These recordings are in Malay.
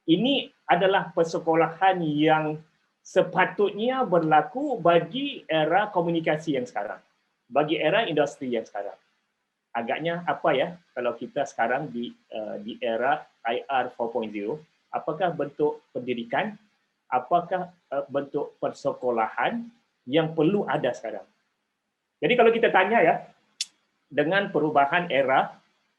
ini adalah persekolahan yang sepatutnya berlaku bagi era komunikasi yang sekarang, bagi era industri yang sekarang. Agaknya apa ya kalau kita sekarang di era IR 4.0, apakah bentuk pendidikan, apakah bentuk persekolahan yang perlu ada sekarang? Jadi kalau kita tanya ya, dengan perubahan era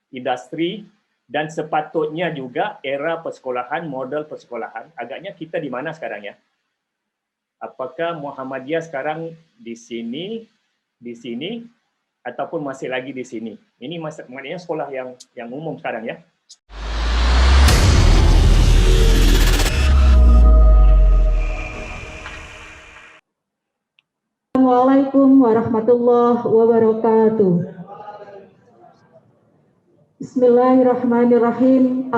industri dan sepatutnya juga era persekolahan, model persekolahan, agaknya kita di mana sekarang ya? Apakah Muhammadiyah sekarang di sini, ataupun masih lagi di sini? Ini maknanya sekolah yang umum sekarang ya. Assalamualaikum warahmatullahi wabarakatuh. Bismillahirrahmanirrahim.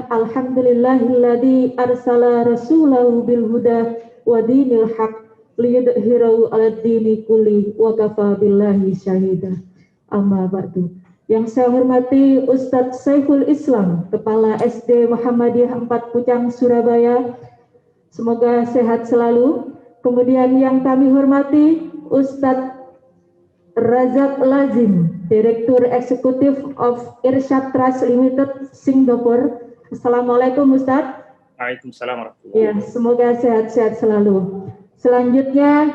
Alhamdulillahilladzi arsala rasulahu bil huda wa dinil haq liyudhhirahu 'alad dini kulli wa kafa billahi syahida. Amma ba'du. Yang saya hormati Ustadz Saiful Islam, Kepala SD Muhammadiyah 4 Pucang, Surabaya. Semoga sehat selalu. Kemudian yang kami hormati Ustadz Razak Lazim, Direktur Eksekutif of Irsyad Trust Limited, Singapura. Assalamualaikum Ustadz. Waalaikumsalam warahmatullahi wabarakatuh. Ya, semoga sehat-sehat selalu. Selanjutnya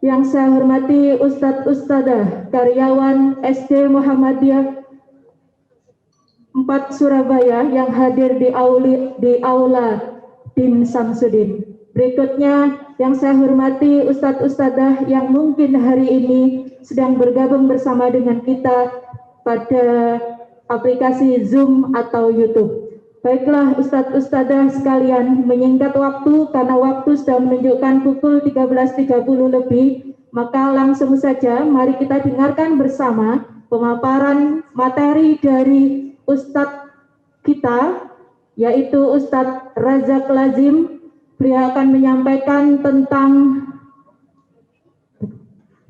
yang saya hormati Ustadz Ustadzah, karyawan SD Muhammadiyah 4 Surabaya yang hadir di aula Din Samsudin. Berikutnya yang saya hormati Ustadz Ustadzah yang mungkin hari ini sedang bergabung bersama dengan kita pada aplikasi Zoom atau YouTube. Baiklah Ustadz Ustadzah sekalian, menyingkat waktu karena waktu sudah menunjukkan pukul 13.30 lebih, maka langsung saja mari kita dengarkan bersama pemaparan materi dari Ustadz kita, yaitu Ustadz Razak Lazim. Beliau akan menyampaikan tentang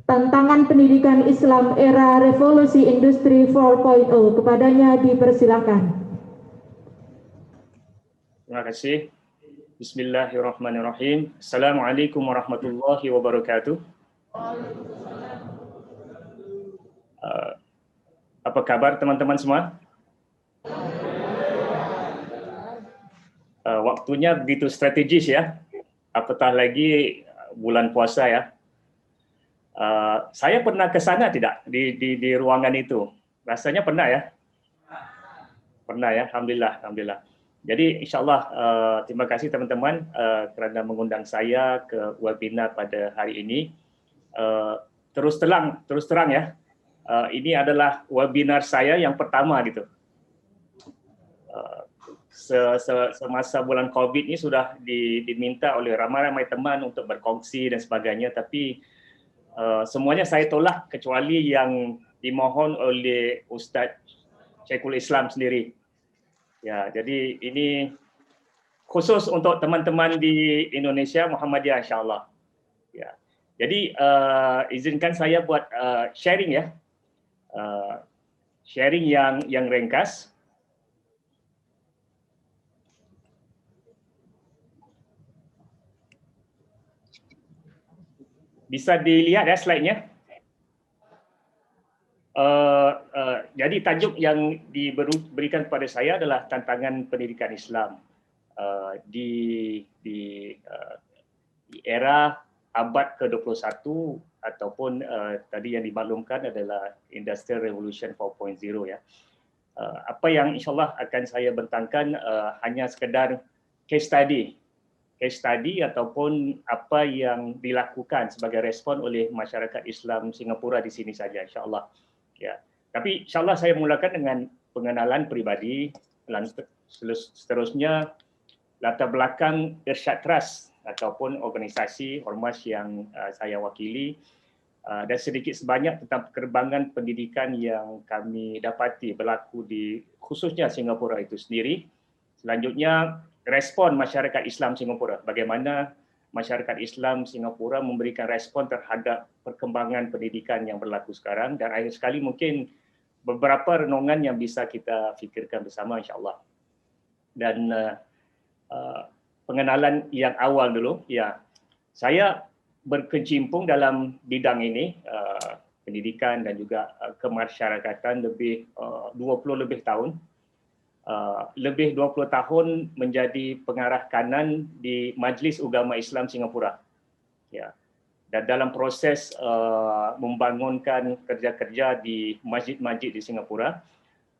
tantangan pendidikan Islam era revolusi industri 4.0. Kepadanya dipersilakan. Terima kasih. Bismillahirrahmanirrahim. Assalamualaikum warahmatullahi wabarakatuh. Apa kabar teman-teman semua? Waktunya begitu strategis ya. Apatah lagi bulan puasa ya. Saya pernah ke sana tidak di ruangan itu? Rasanya pernah ya? Pernah ya, alhamdulillah. Jadi insyaAllah terima kasih teman-teman kerana mengundang saya ke webinar pada hari ini. Terus terang ya, ini adalah webinar saya yang pertama gitu. Semasa bulan COVID ini sudah diminta oleh ramai-ramai teman untuk berkongsi dan sebagainya, tapi semuanya saya tolak kecuali yang dimohon oleh Ustaz Syekhul Islam sendiri. Ya, jadi ini khusus untuk teman-teman di Indonesia Muhammadiyah insyaAllah. Ya, jadi izinkan saya buat sharing ya, sharing yang ringkas. Bisa dilihat ya slide-nya. Jadi tajuk yang diberikan kepada saya adalah tantangan pendidikan Islam di era abad ke-21 ataupun tadi yang dimaklumkan adalah Industrial Revolution 4.0 ya. Apa yang insyaAllah akan saya bentangkan hanya sekedar case study ataupun apa yang dilakukan sebagai respon oleh masyarakat Islam Singapura di sini saja insyaAllah. Ya. Tapi insyaAllah saya mulakan dengan pengenalan pribadi, seterusnya latar belakang Irsyad Trust ataupun organisasi ormas yang saya wakili, dan sedikit sebanyak tentang perkembangan pendidikan yang kami dapati berlaku di khususnya Singapura itu sendiri. Selanjutnya respon masyarakat Islam Singapura, bagaimana masyarakat Islam Singapura memberikan respon terhadap perkembangan pendidikan yang berlaku sekarang, dan akhir sekali mungkin beberapa renungan yang bisa kita fikirkan bersama insyaAllah. Dan pengenalan yang awal dulu. Ya, saya berkecimpung dalam bidang ini, pendidikan dan juga kemasyarakatan lebih 20 lebih tahun. Lebih 20 tahun menjadi pengarah kanan di Majlis Ugama Islam Singapura. Ya. Dan dalam proses membangunkan kerja-kerja di masjid-masjid di Singapura,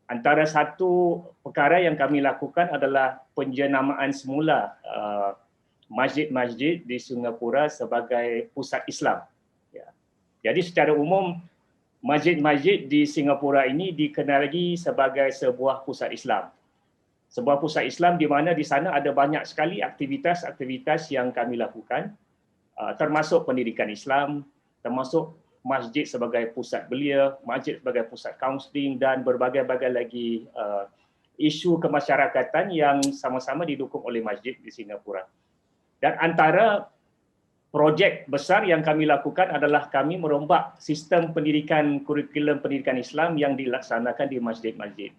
antara satu perkara yang kami lakukan adalah penjenamaan semula masjid-masjid di Singapura sebagai pusat Islam. Ya. Jadi secara umum masjid-masjid di Singapura ini dikenali sebagai sebuah pusat Islam. Sebuah pusat Islam di mana di sana ada banyak sekali aktivitas-aktivitas yang kami lakukan, termasuk pendidikan Islam, termasuk masjid sebagai pusat belia, masjid sebagai pusat kaunseling dan berbagai-bagai lagi isu kemasyarakatan yang sama-sama didukung oleh masjid di Singapura. Dan antara projek besar yang kami lakukan adalah kami merombak sistem pendidikan, kurikulum pendidikan Islam yang dilaksanakan di masjid-masjid.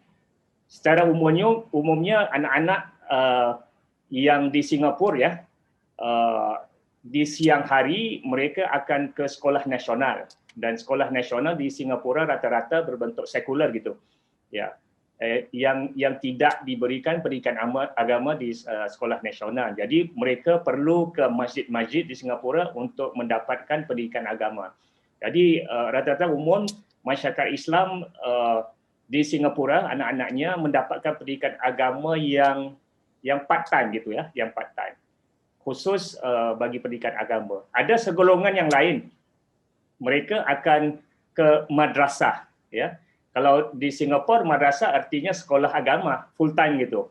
Secara umumnya anak-anak yang di Singapura ya, di siang hari mereka akan ke sekolah nasional, dan sekolah nasional di Singapura rata-rata berbentuk sekular gitu. Ya. Yang tidak diberikan pendidikan agama di sekolah nasional. Jadi mereka perlu ke masjid-masjid di Singapura untuk mendapatkan pendidikan agama. Jadi rata-rata umum masyarakat Islam di Singapura, anak-anaknya mendapatkan pendidikan agama yang part-time gitu ya, yang part-time. Khusus bagi pendidikan agama. Ada segolongan yang lain, mereka akan ke madrasah ya. Kalau di Singapura, madrasah artinya sekolah agama full time gitu.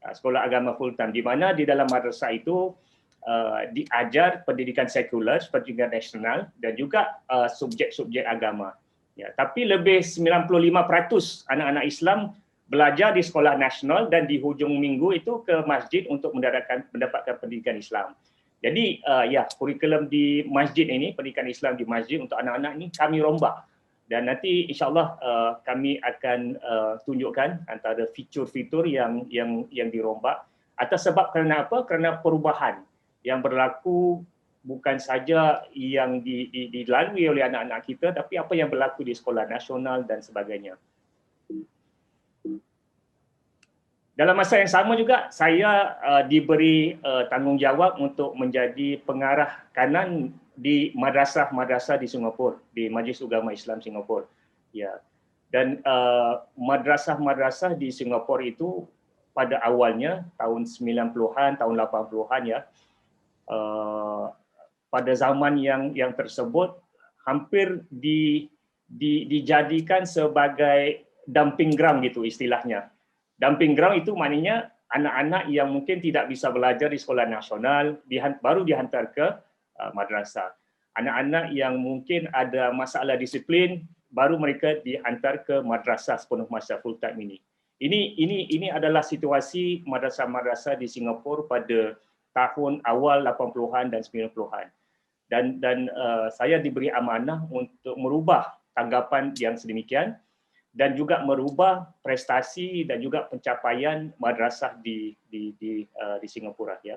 Sekolah agama full time, di mana di dalam madrasah itu diajar pendidikan sekular, pendidikan nasional dan juga subjek-subjek agama. Ya, tapi lebih 95% anak-anak Islam belajar di sekolah nasional dan di hujung minggu itu ke masjid untuk mendapatkan pendidikan Islam. Jadi ya, kurikulum di masjid ini, pendidikan Islam di masjid untuk anak-anak ini kami rombak. Dan nanti insyaAllah kami akan tunjukkan antara fitur-fitur yang dirombak. Atas sebab kerana apa? Kerana perubahan yang berlaku bukan saja yang dilalui oleh anak-anak kita, tapi apa yang berlaku di sekolah nasional dan sebagainya. Dalam masa yang sama juga, saya diberi tanggungjawab untuk menjadi pengarah kanan di madrasah-madrasah di Singapura, di Majlis Ugama Islam Singapura. Ya. Dan madrasah-madrasah di Singapura itu pada awalnya tahun 90-an, tahun 80-an ya. Pada zaman yang tersebut hampir dijadikan sebagai dumping ground gitu istilahnya. Dumping ground itu maknanya anak-anak yang mungkin tidak bisa belajar di sekolah nasional baru dihantar ke madrasah. Anak-anak yang mungkin ada masalah disiplin baru mereka dihantar ke madrasah sepenuh masa full time ini. Ini adalah situasi madrasah-madrasah di Singapura pada tahun awal 80-an dan 90-an. Dan saya diberi amanah untuk merubah tanggapan yang sedemikian dan juga merubah prestasi dan juga pencapaian madrasah di Singapura ya.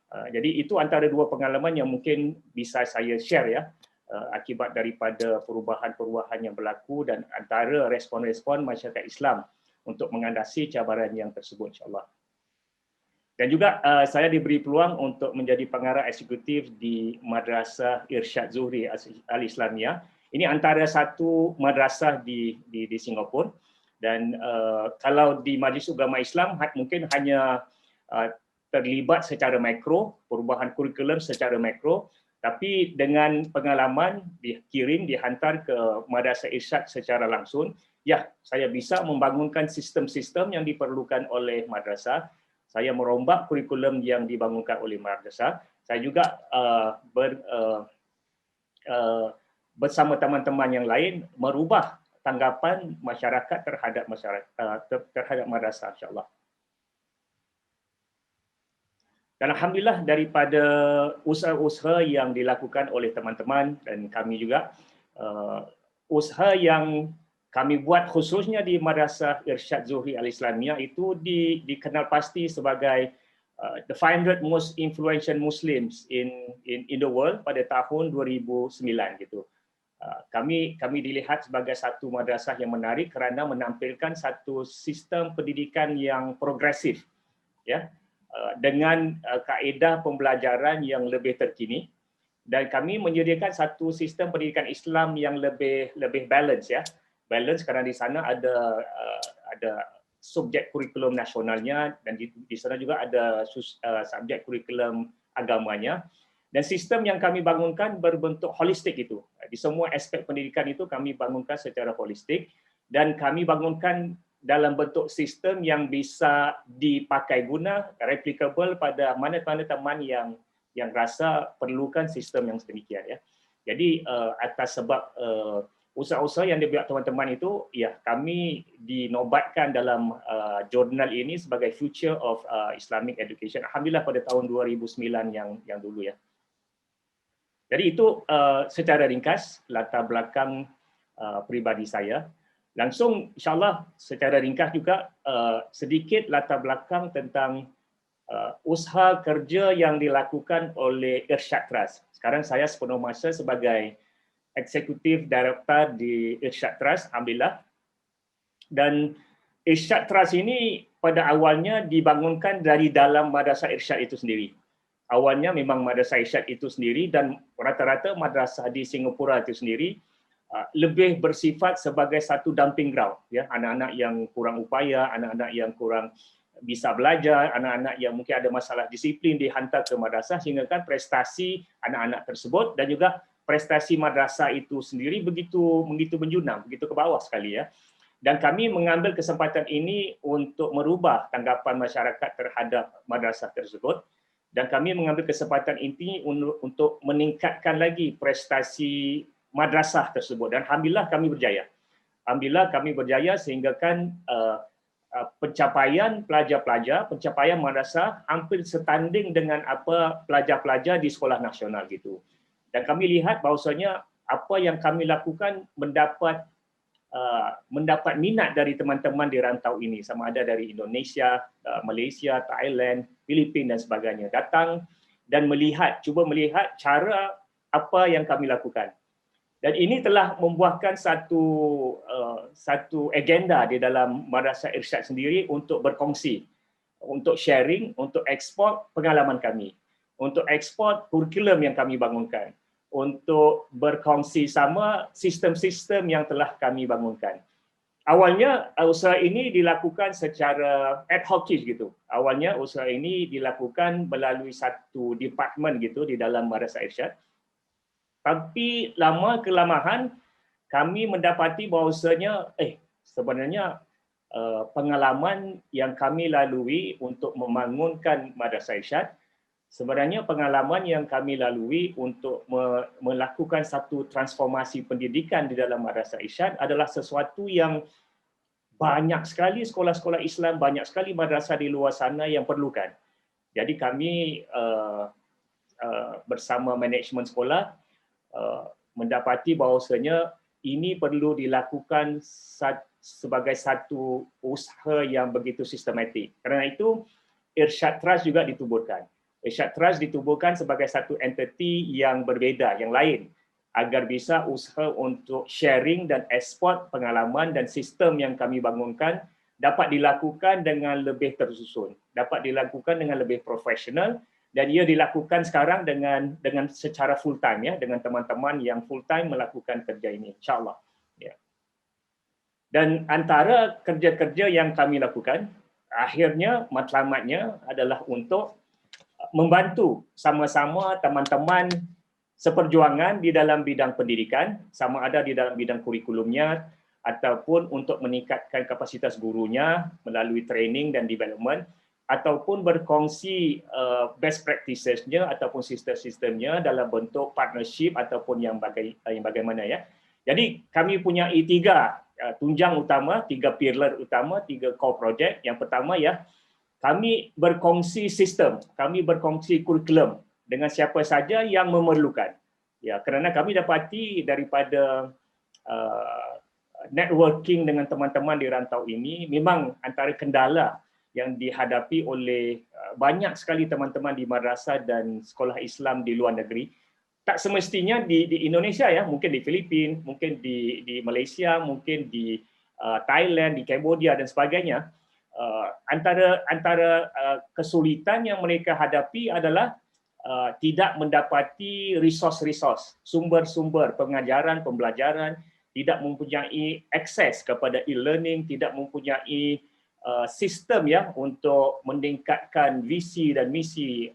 Jadi itu antara dua pengalaman yang mungkin bisa saya share ya, akibat daripada perubahan-perubahan yang berlaku dan antara respon-respon masyarakat Islam untuk mengatasi cabaran yang tersebut insya-Allah. Dan juga saya diberi peluang untuk menjadi pengarah eksekutif di Madrasah Irsyad Zuhri Al-Islamiyah. Ini antara satu madrasah di Singapura, dan kalau di Majlis Ugama Islam mungkin hanya terlibat secara makro, perubahan kurikulum secara makro, tapi dengan pengalaman dihantar ke Madrasah Irsyad secara langsung, ya saya bisa membangunkan sistem-sistem yang diperlukan oleh madrasah. Saya merombak kurikulum yang dibangunkan oleh madrasah. Saya juga bersama teman-teman yang lain merubah tanggapan masyarakat terhadap madrasah insya-Allah. Dan alhamdulillah daripada usaha-usaha yang dilakukan oleh teman-teman dan kami juga, usaha yang kami buat khususnya di Madrasah Irsyad Zuhri Al-Islamiyah itu dikenal pasti sebagai the 500 most influential Muslims in the world pada tahun 2009 gitu. Kami dilihat sebagai satu madrasah yang menarik kerana menampilkan satu sistem pendidikan yang progresif, ya, dengan kaedah pembelajaran yang lebih terkini, dan kami menyediakan satu sistem pendidikan Islam yang lebih balance, ya, balance kerana di sana ada subjek kurikulum nasionalnya, dan di sana juga ada subjek kurikulum agamanya. Dan sistem yang kami bangunkan berbentuk holistik itu. Di semua aspek pendidikan itu kami bangunkan secara holistik, dan kami bangunkan dalam bentuk sistem yang bisa dipakai guna, replicable pada mana-mana teman yang rasa perlukan sistem yang sedemikian, ya. Jadi atas sebab usaha-usaha yang dibuat teman-teman itu, ya, kami dinobatkan dalam jurnal ini sebagai Future of Islamic Education. Alhamdulillah pada tahun 2009 yang dulu, ya. Jadi itu secara ringkas latar belakang pribadi saya. Langsung insyaAllah secara ringkas juga sedikit latar belakang tentang usaha kerja yang dilakukan oleh Irsyad Trust. Sekarang saya sepenuh masa sebagai Eksekutif Director di Irsyad Trust, alhamdulillah. Dan Irsyad Trust ini pada awalnya dibangunkan dari dalam Madrasah Irsyad itu sendiri. Awalnya memang Madrasah Irsyad itu sendiri, dan rata-rata madrasah di Singapura itu sendiri lebih bersifat sebagai satu dumping ground, ya, anak-anak yang kurang upaya, anak-anak yang kurang bisa belajar, anak-anak yang mungkin ada masalah disiplin dihantar ke madrasah, sehingga kan prestasi anak-anak tersebut dan juga prestasi madrasah itu sendiri begitu menjunam, begitu ke bawah sekali, ya. Dan kami mengambil kesempatan ini untuk merubah tanggapan masyarakat terhadap madrasah tersebut. Dan kami mengambil kesempatan ini untuk meningkatkan lagi prestasi madrasah tersebut. Dan alhamdulillah kami berjaya. Alhamdulillah kami berjaya sehingga kan pencapaian pelajar-pelajar, pencapaian madrasah hampir setanding dengan apa pelajar-pelajar di sekolah nasional gitu. Dan kami lihat bahawasanya apa yang kami lakukan mendapat minat dari teman-teman di rantau ini, sama ada dari Indonesia, Malaysia, Thailand, Filipina dan sebagainya, datang dan cuba melihat cara apa yang kami lakukan. Dan ini telah membuahkan satu agenda di dalam Madrasah Irsyad sendiri untuk berkongsi, untuk sharing, untuk ekspor pengalaman kami, untuk ekspor kurikulum yang kami bangunkan, untuk berkongsi sama sistem-sistem yang telah kami bangunkan. Awalnya usaha ini dilakukan secara ad hoc gitu. Awalnya usaha ini dilakukan melalui satu department gitu di dalam Madrasah Irsyad. Tapi lama kelamaan kami mendapati bahawasanya sebenarnya pengalaman yang kami lalui untuk membangunkan Madrasah Irsyad, sebenarnya pengalaman yang kami lalui untuk melakukan satu transformasi pendidikan di dalam Madrasah Irsyad adalah sesuatu yang banyak sekali sekolah-sekolah Islam, banyak sekali madrasah di luar sana yang perlukan. Jadi kami bersama manajemen sekolah mendapati bahawasanya ini perlu dilakukan sebagai satu usaha yang begitu sistematik. Kerana itu Irsyad Trust juga ditubuhkan. Irsyad Trust ditubuhkan sebagai satu entiti yang berbeza, yang lain, agar bisa usaha untuk sharing dan ekspor pengalaman dan sistem yang kami bangunkan dapat dilakukan dengan lebih tersusun, dapat dilakukan dengan lebih profesional, dan ia dilakukan sekarang dengan secara full time, ya, dengan teman-teman yang full time melakukan kerja ini, insya-Allah. Ya. Dan antara kerja-kerja yang kami lakukan, akhirnya matlamatnya adalah untuk membantu sama-sama teman-teman seperjuangan di dalam bidang pendidikan, sama ada di dalam bidang kurikulumnya ataupun untuk meningkatkan kapasitas gurunya melalui training dan development, ataupun berkongsi best practices-nya ataupun sistem-sistemnya dalam bentuk partnership ataupun yang bagaimana, ya. Jadi kami punya tiga tunjang utama, tiga pilar utama, tiga core project. Yang pertama, ya, kami berkongsi sistem, kami berkongsi kurikulum dengan siapa saja yang memerlukan. Ya, kerana kami dapati daripada networking dengan teman-teman di rantau ini, memang antara kendala yang dihadapi oleh banyak sekali teman-teman di madrasah dan sekolah Islam di luar negeri. Tak semestinya di Indonesia ya, mungkin di Filipina, mungkin di Malaysia, mungkin di Thailand, di Cambodia dan sebagainya. Antara kesulitan yang mereka hadapi adalah tidak mendapati resource, sumber-sumber pengajaran, pembelajaran, tidak mempunyai akses kepada e-learning, tidak mempunyai sistem ya untuk meningkatkan visi dan misi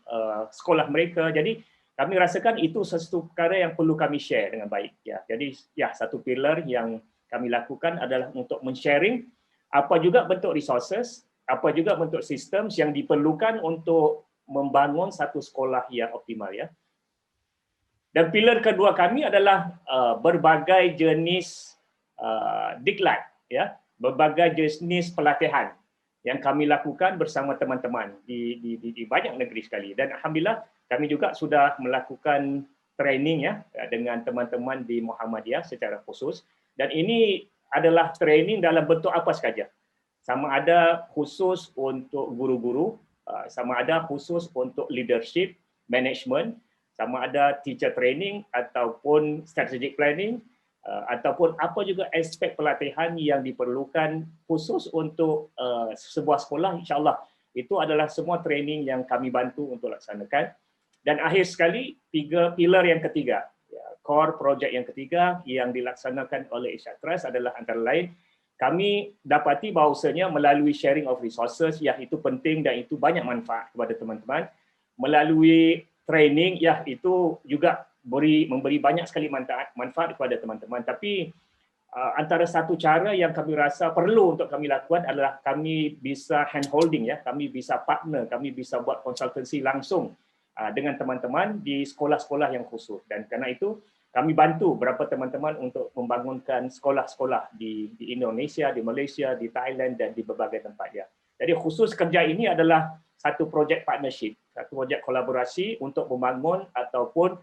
sekolah mereka. Jadi kami rasakan itu sesuatu perkara yang perlu kami share dengan baik ya. Jadi ya, satu pilar yang kami lakukan adalah untuk men-sharing apa juga bentuk resources, apa juga bentuk sistem yang diperlukan untuk membangun satu sekolah yang optimal ya. Dan pilar kedua kami adalah berbagai jenis diklat ya, berbagai jenis pelatihan yang kami lakukan bersama teman-teman di banyak negeri sekali. Dan alhamdulillah kami juga sudah melakukan training ya dengan teman-teman di Muhammadiyah secara khusus, dan ini adalah training dalam bentuk apa sahaja. Sama ada khusus untuk guru-guru, sama ada khusus untuk leadership, management, sama ada teacher training ataupun strategic planning, ataupun apa juga aspek pelatihan yang diperlukan khusus untuk sebuah sekolah, insya-Allah itu adalah semua training yang kami bantu untuk laksanakan. Dan akhir sekali, pilar yang ketiga, core project yang ketiga yang dilaksanakan oleh Irsyad Trust adalah antara lain, kami dapati bahawasanya melalui sharing of resources, ya itu penting dan itu banyak manfaat kepada teman-teman. Melalui training, ya itu juga memberi banyak sekali manfaat kepada teman-teman. Tapi antara satu cara yang kami rasa perlu untuk kami lakukan adalah kami bisa hand holding ya, kami bisa partner, kami bisa buat konsultasi langsung dengan teman-teman di sekolah-sekolah yang khusus. Dan karena itu kami bantu beberapa teman-teman untuk membangunkan sekolah-sekolah di Indonesia, di Malaysia, di Thailand dan di berbagai tempat ya. Jadi khusus kerja ini adalah satu projek partnership, satu projek kolaborasi untuk membangun ataupun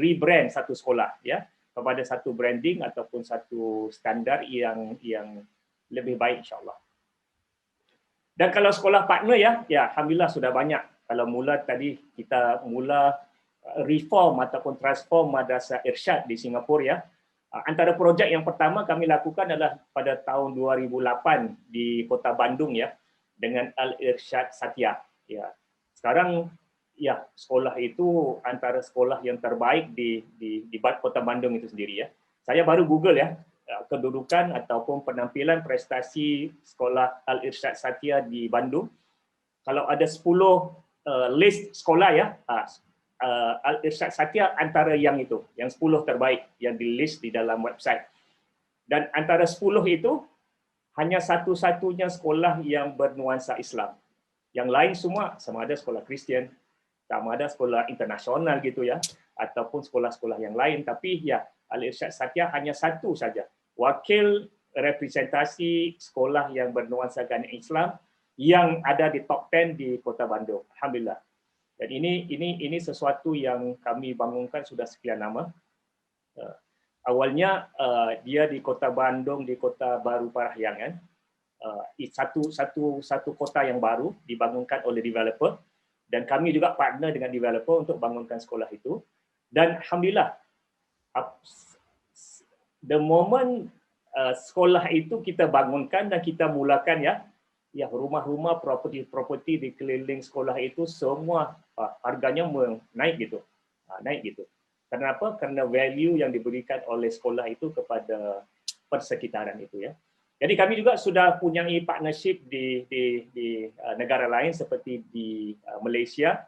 rebrand satu sekolah ya kepada satu branding ataupun satu standar yang lebih baik insya-Allah. Dan kalau sekolah partner ya alhamdulillah sudah banyak. Kalau mula tadi kita mula reform ataupun transform Madrasah Irsyad di Singapura ya. Antara projek yang pertama kami lakukan adalah pada tahun 2008 di Kota Bandung ya dengan Al-Irsyad Satya ya. Sekarang ya sekolah itu antara sekolah yang terbaik di Kota Bandung itu sendiri ya. Saya baru Google ya kedudukan ataupun penampilan prestasi sekolah Al-Irsyad Satya di Bandung. Kalau ada 10 list sekolah ya, Al-Irsyad Satya antara yang 10 terbaik yang di list di dalam website. Dan antara 10 itu hanya satu-satunya sekolah yang bernuansa Islam. Yang lain semua sama ada sekolah Kristian, sama ada sekolah internasional gitu ya, ataupun sekolah-sekolah yang lain. Tapi ya Al-Irsyad Satya hanya satu saja, wakil representasi sekolah yang bernuansakan Islam yang ada di top 10 di Kota Bandung. Alhamdulillah. Dan ini sesuatu yang kami bangunkan sudah sekian lama. Awalnya dia di Kota Bandung, di Kota Baru Parahyangan. Satu kota yang baru dibangunkan oleh developer, dan kami juga partner dengan developer untuk bangunkan sekolah itu. Dan alhamdulillah, the moment sekolah itu kita bangunkan dan kita mulakan ya rumah-rumah, properti di keliling sekolah itu semua harganya naik gitu. Kenapa? Karena value yang diberikan oleh sekolah itu kepada persekitaran itu ya. Jadi kami juga sudah punya partnership di negara lain seperti di Malaysia,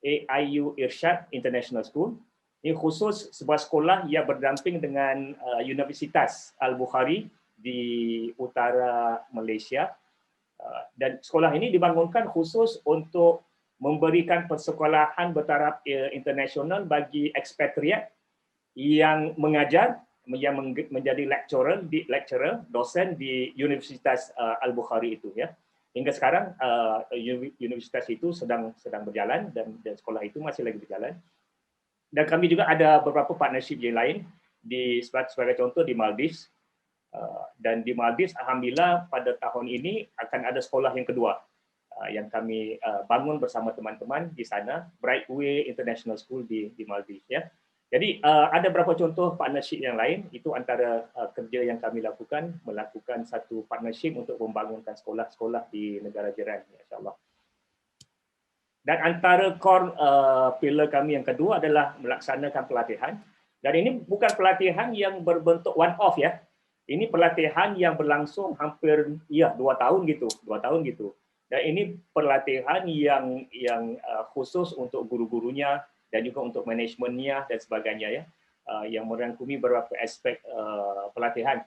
AIU Irsyad International School. Ini khusus sebuah sekolah yang berdamping dengan Universitas Al-Bukhari di utara Malaysia. Dan sekolah ini dibangunkan khusus untuk memberikan persekolahan bertaraf internasional bagi ekspatriat yang mengajar, yang menjadi lecturer, dosen di Universitas Al-Bukhari itu ya. Hingga sekarang universitas itu sedang berjalan dan sekolah itu masih lagi berjalan. Dan kami juga ada beberapa partnership yang lain sebagai contoh di Maldives. Dan di Maldives, alhamdulillah pada tahun ini akan ada sekolah yang kedua yang kami bangun bersama teman-teman di sana, Brightway International School di Maldives ya. Jadi ada beberapa contoh partnership yang lain, itu antara kerja yang kami lakukan, melakukan satu partnership untuk membangunkan sekolah-sekolah di negara jiran, insya-Allah. Dan antara core pillar kami yang kedua adalah melaksanakan pelatihan. Dan ini bukan pelatihan yang berbentuk one off ya. Ini pelatihan yang berlangsung hampir 2 tahun gitu, 2 tahun gitu. Dan ini pelatihan yang khusus untuk guru-gurunya dan juga untuk manajemennya dan sebagainya ya. Yang merangkumi beberapa aspek pelatihan.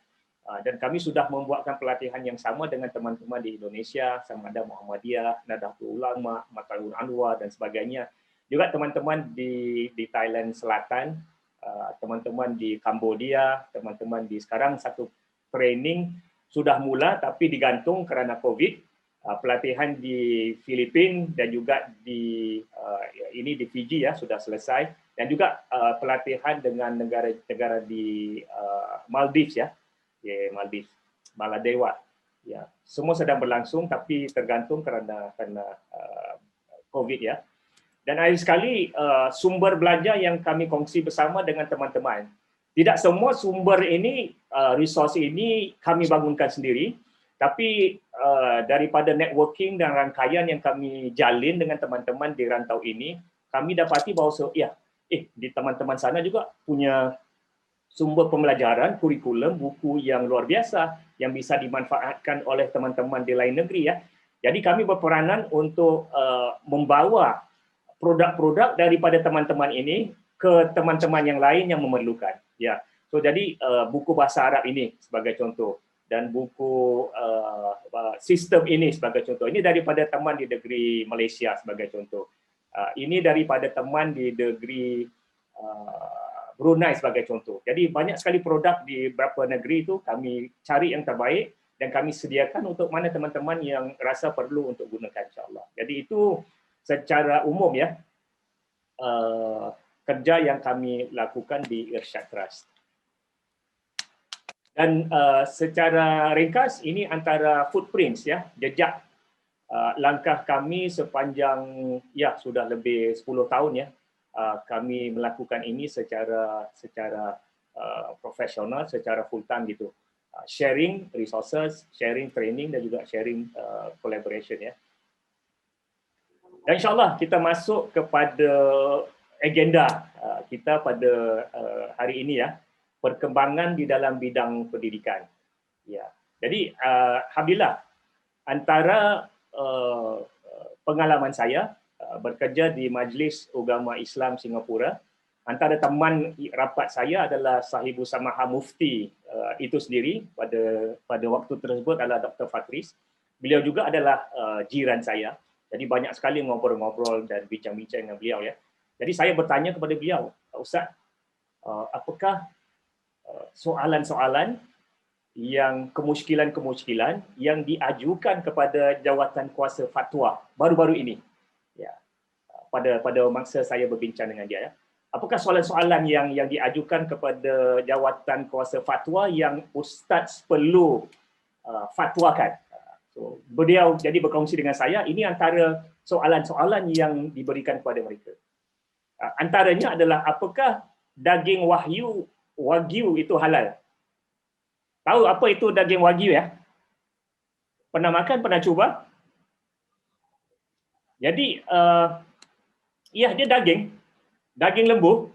Dan kami sudah membuatkan pelatihan yang sama dengan teman-teman di Indonesia, sama ada Muhammadiyah, Nahdlatul Ulama, Matalun Anwar dan sebagainya. Juga teman-teman di Thailand Selatan, teman-teman di Cambodia, teman-teman di sekarang satu training sudah mula tapi digantung kerana COVID. Pelatihan di Filipina dan juga di Fiji ya sudah selesai, dan juga pelatihan dengan negara di Maldives ya. Maldives, Maladewa, ya semua sedang berlangsung tapi tergantung kerana COVID ya. Dan akhir sekali sumber belajar yang kami kongsi bersama dengan teman-teman. Tidak semua sumber ini, resource ini kami bangunkan sendiri, tapi daripada networking dan rangkaian yang kami jalin dengan teman-teman di rantau ini, kami dapati bahawa di teman-teman sana juga punya sumber pembelajaran, kurikulum, buku yang luar biasa yang bisa dimanfaatkan oleh teman-teman di lain negeri ya. Jadi kami berperanan untuk membawa produk-produk daripada teman-teman ini ke teman-teman yang lain yang memerlukan. Ya, so jadi buku bahasa Arab ini sebagai contoh dan buku sistem ini sebagai contoh. Ini daripada teman di negeri Malaysia sebagai contoh. Ini daripada teman di negeri Brunei sebagai contoh. Jadi banyak sekali produk di beberapa negeri itu kami cari yang terbaik dan kami sediakan untuk mana teman-teman yang rasa perlu untuk gunakan, insya-Allah. Jadi itu secara umum ya kerja yang kami lakukan di Irsyad Trust. Dan secara ringkas ini antara footprints ya, jejak langkah kami sepanjang sudah lebih 10 tahun ya. Kami melakukan ini secara profesional, secara full time gitu. Sharing resources, sharing training dan juga sharing collaboration ya. Dan insyaAllah kita masuk kepada agenda kita pada hari ini ya, perkembangan di dalam bidang pendidikan. Ya. Jadi alhamdulillah antara pengalaman saya bekerja di Majlis Ugama Islam Singapura, antara teman rapat saya adalah Sahibu Samaha Mufti itu sendiri pada waktu tersebut adalah Dr. Fatris. Beliau juga adalah jiran saya. Jadi banyak sekali ngobrol-ngobrol dan bincang-bincang dengan beliau ya. Jadi saya bertanya kepada beliau, Ustaz, apakah soalan-soalan yang kemusykilan-kemusykilan yang diajukan kepada jawatan kuasa fatwa baru-baru ini? Ya, pada masa saya berbincang dengan dia ya. Apakah soalan-soalan yang diajukan kepada jawatan kuasa fatwa yang ustaz perlu fatwakan? So, beliau jadi berkongsi dengan saya, ini antara soalan-soalan yang diberikan kepada mereka. Antaranya adalah apakah daging wagyu itu halal? Tahu apa itu daging wagyu ya? Pernah makan, pernah cuba? Jadi dia daging lembu,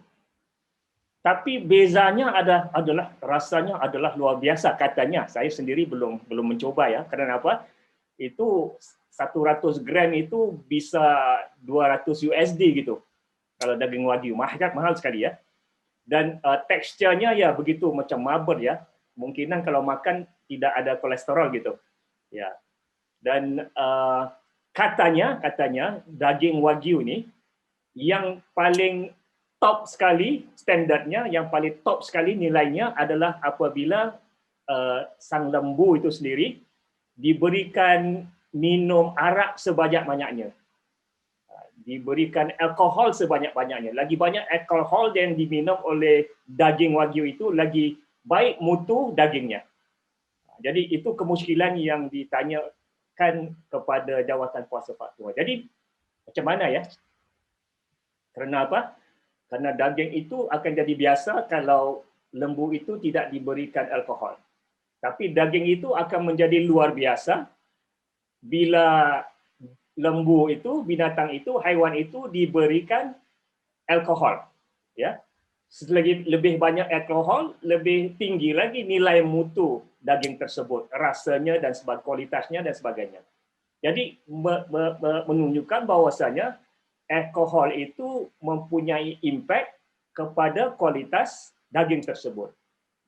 tapi bezanya adalah rasanya adalah luar biasa katanya. Saya sendiri belum mencoba ya. Kerana apa? Itu 100 gram itu bisa 200 USD gitu. Kalau daging wagyu mahal sekali ya. Dan teksturnya ya begitu macam marble ya. Mungkinan kalau makan tidak ada kolesterol gitu. Ya. Dan katanya daging wagyu ini yang paling top sekali standardnya, yang paling top sekali nilainya adalah apabila sang lembu itu sendiri diberikan minum arak sebanyak-banyaknya, diberikan alkohol sebanyak-banyaknya. Lagi banyak alkohol yang diminum oleh daging wagyu itu, lagi baik mutu dagingnya. Jadi itu kemusykilan yang ditanyakan kepada jawatan kuasa fatwa. Jadi macam mana ya? Kerana apa? Kerana daging itu akan jadi biasa kalau lembu itu tidak diberikan alkohol. Tapi daging itu akan menjadi luar biasa bila lembu itu, binatang itu, haiwan itu diberikan alkohol. Ya. Selagi lebih banyak alkohol, lebih tinggi lagi nilai mutu daging tersebut, rasanya dan kualitasnya dan sebagainya. Jadi menunjukkan bahawasanya alkohol itu mempunyai impak kepada kualitas daging tersebut.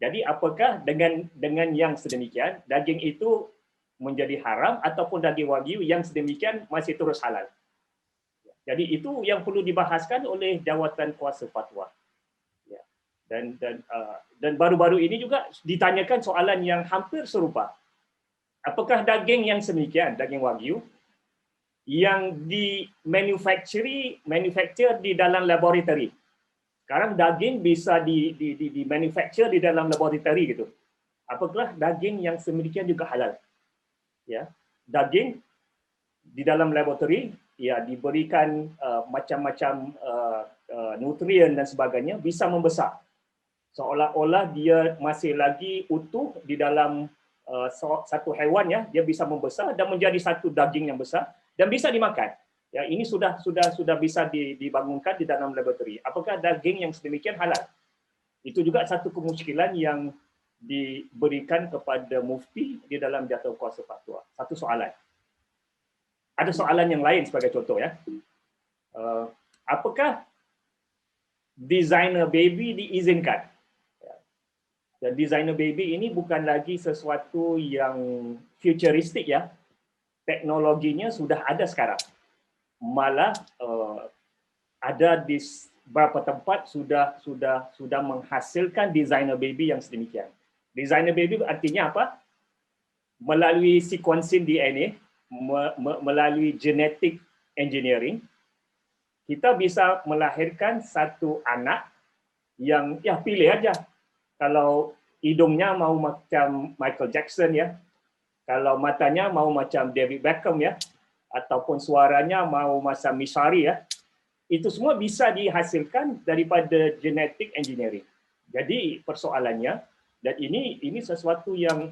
Jadi apakah dengan yang sedemikian daging itu menjadi haram ataupun daging wagyu yang sedemikian masih terus halal? Jadi itu yang perlu dibahaskan oleh jawatan kuasa fatwa. Ya. Dan baru-baru ini juga ditanyakan soalan yang hampir serupa. Apakah daging yang sedemikian, daging wagyu, yang manufacture di dalam laboratory? Sekarang daging bisa di manufacture di dalam laboratory gitu. Apakah daging yang sedemikian juga halal? Ya, daging di dalam laboratory ya diberikan macam-macam nutrien dan sebagainya bisa membesar. Seolah-olah dia masih lagi utuh di dalam satu haiwan ya, dia bisa membesar dan menjadi satu daging yang besar dan bisa dimakan. Ya, ini sudah bisa dibangunkan di dalam laboratory. Apakah daging yang sedemikian halal? Itu juga satu kemusykilan yang diberikan kepada mufti di dalam jatuh kuasa fatwa. Satu soalan. Ada soalan yang lain sebagai contoh ya. Apakah designer baby diizinkan? Dan designer baby ini bukan lagi sesuatu yang futuristik ya. Teknologinya sudah ada sekarang. Malah ada di beberapa tempat sudah menghasilkan designer baby yang sedemikian. Designer baby artinya apa? Melalui sequencing DNA, melalui genetic engineering, kita bisa melahirkan satu anak yang ya pilih aja. Kalau hidungnya mau macam Michael Jackson ya, kalau matanya mau macam David Beckham ya, ataupun suaranya mau macam Mishari ya, itu semua bisa dihasilkan daripada genetic engineering. Jadi persoalannya, dan ini sesuatu yang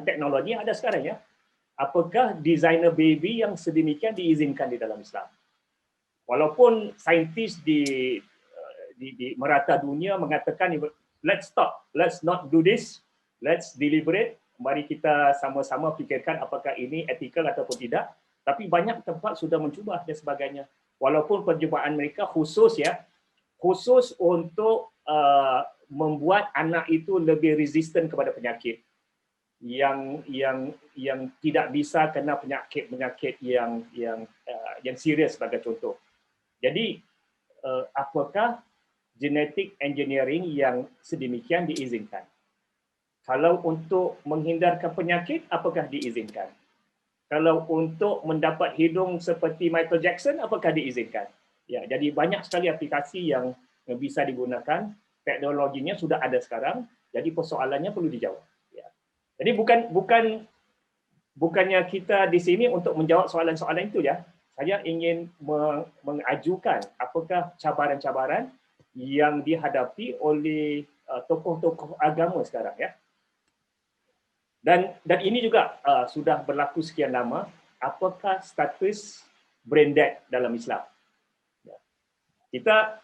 teknologi ada sekarang ya. Apakah designer baby yang sedemikian diizinkan di dalam Islam? Walaupun saintis di merata dunia mengatakan let's stop, let's not do this, let's deliberate, mari kita sama-sama fikirkan apakah ini etikal ataupun tidak. Tapi banyak tempat sudah mencuba dan sebagainya. Walaupun percubaan mereka khusus untuk membuat anak itu lebih resisten kepada penyakit yang tidak bisa kena penyakit yang serius sebagai contoh. Jadi apakah genetic engineering yang sedemikian diizinkan? Kalau untuk menghindarkan penyakit, apakah diizinkan? Kalau untuk mendapat hidung seperti Michael Jackson, apakah diizinkan? Ya, jadi banyak sekali aplikasi yang bisa digunakan. Teknologinya sudah ada sekarang. Jadi persoalannya perlu dijawab. Ya. Jadi bukannya kita di sini untuk menjawab soalan-soalan itu ya. Saya ingin mengajukan apakah cabaran-cabaran yang dihadapi oleh tokoh-tokoh agama sekarang ya. Dan ini juga sudah berlaku sekian lama. Apakah status brain dead dalam Islam? Kita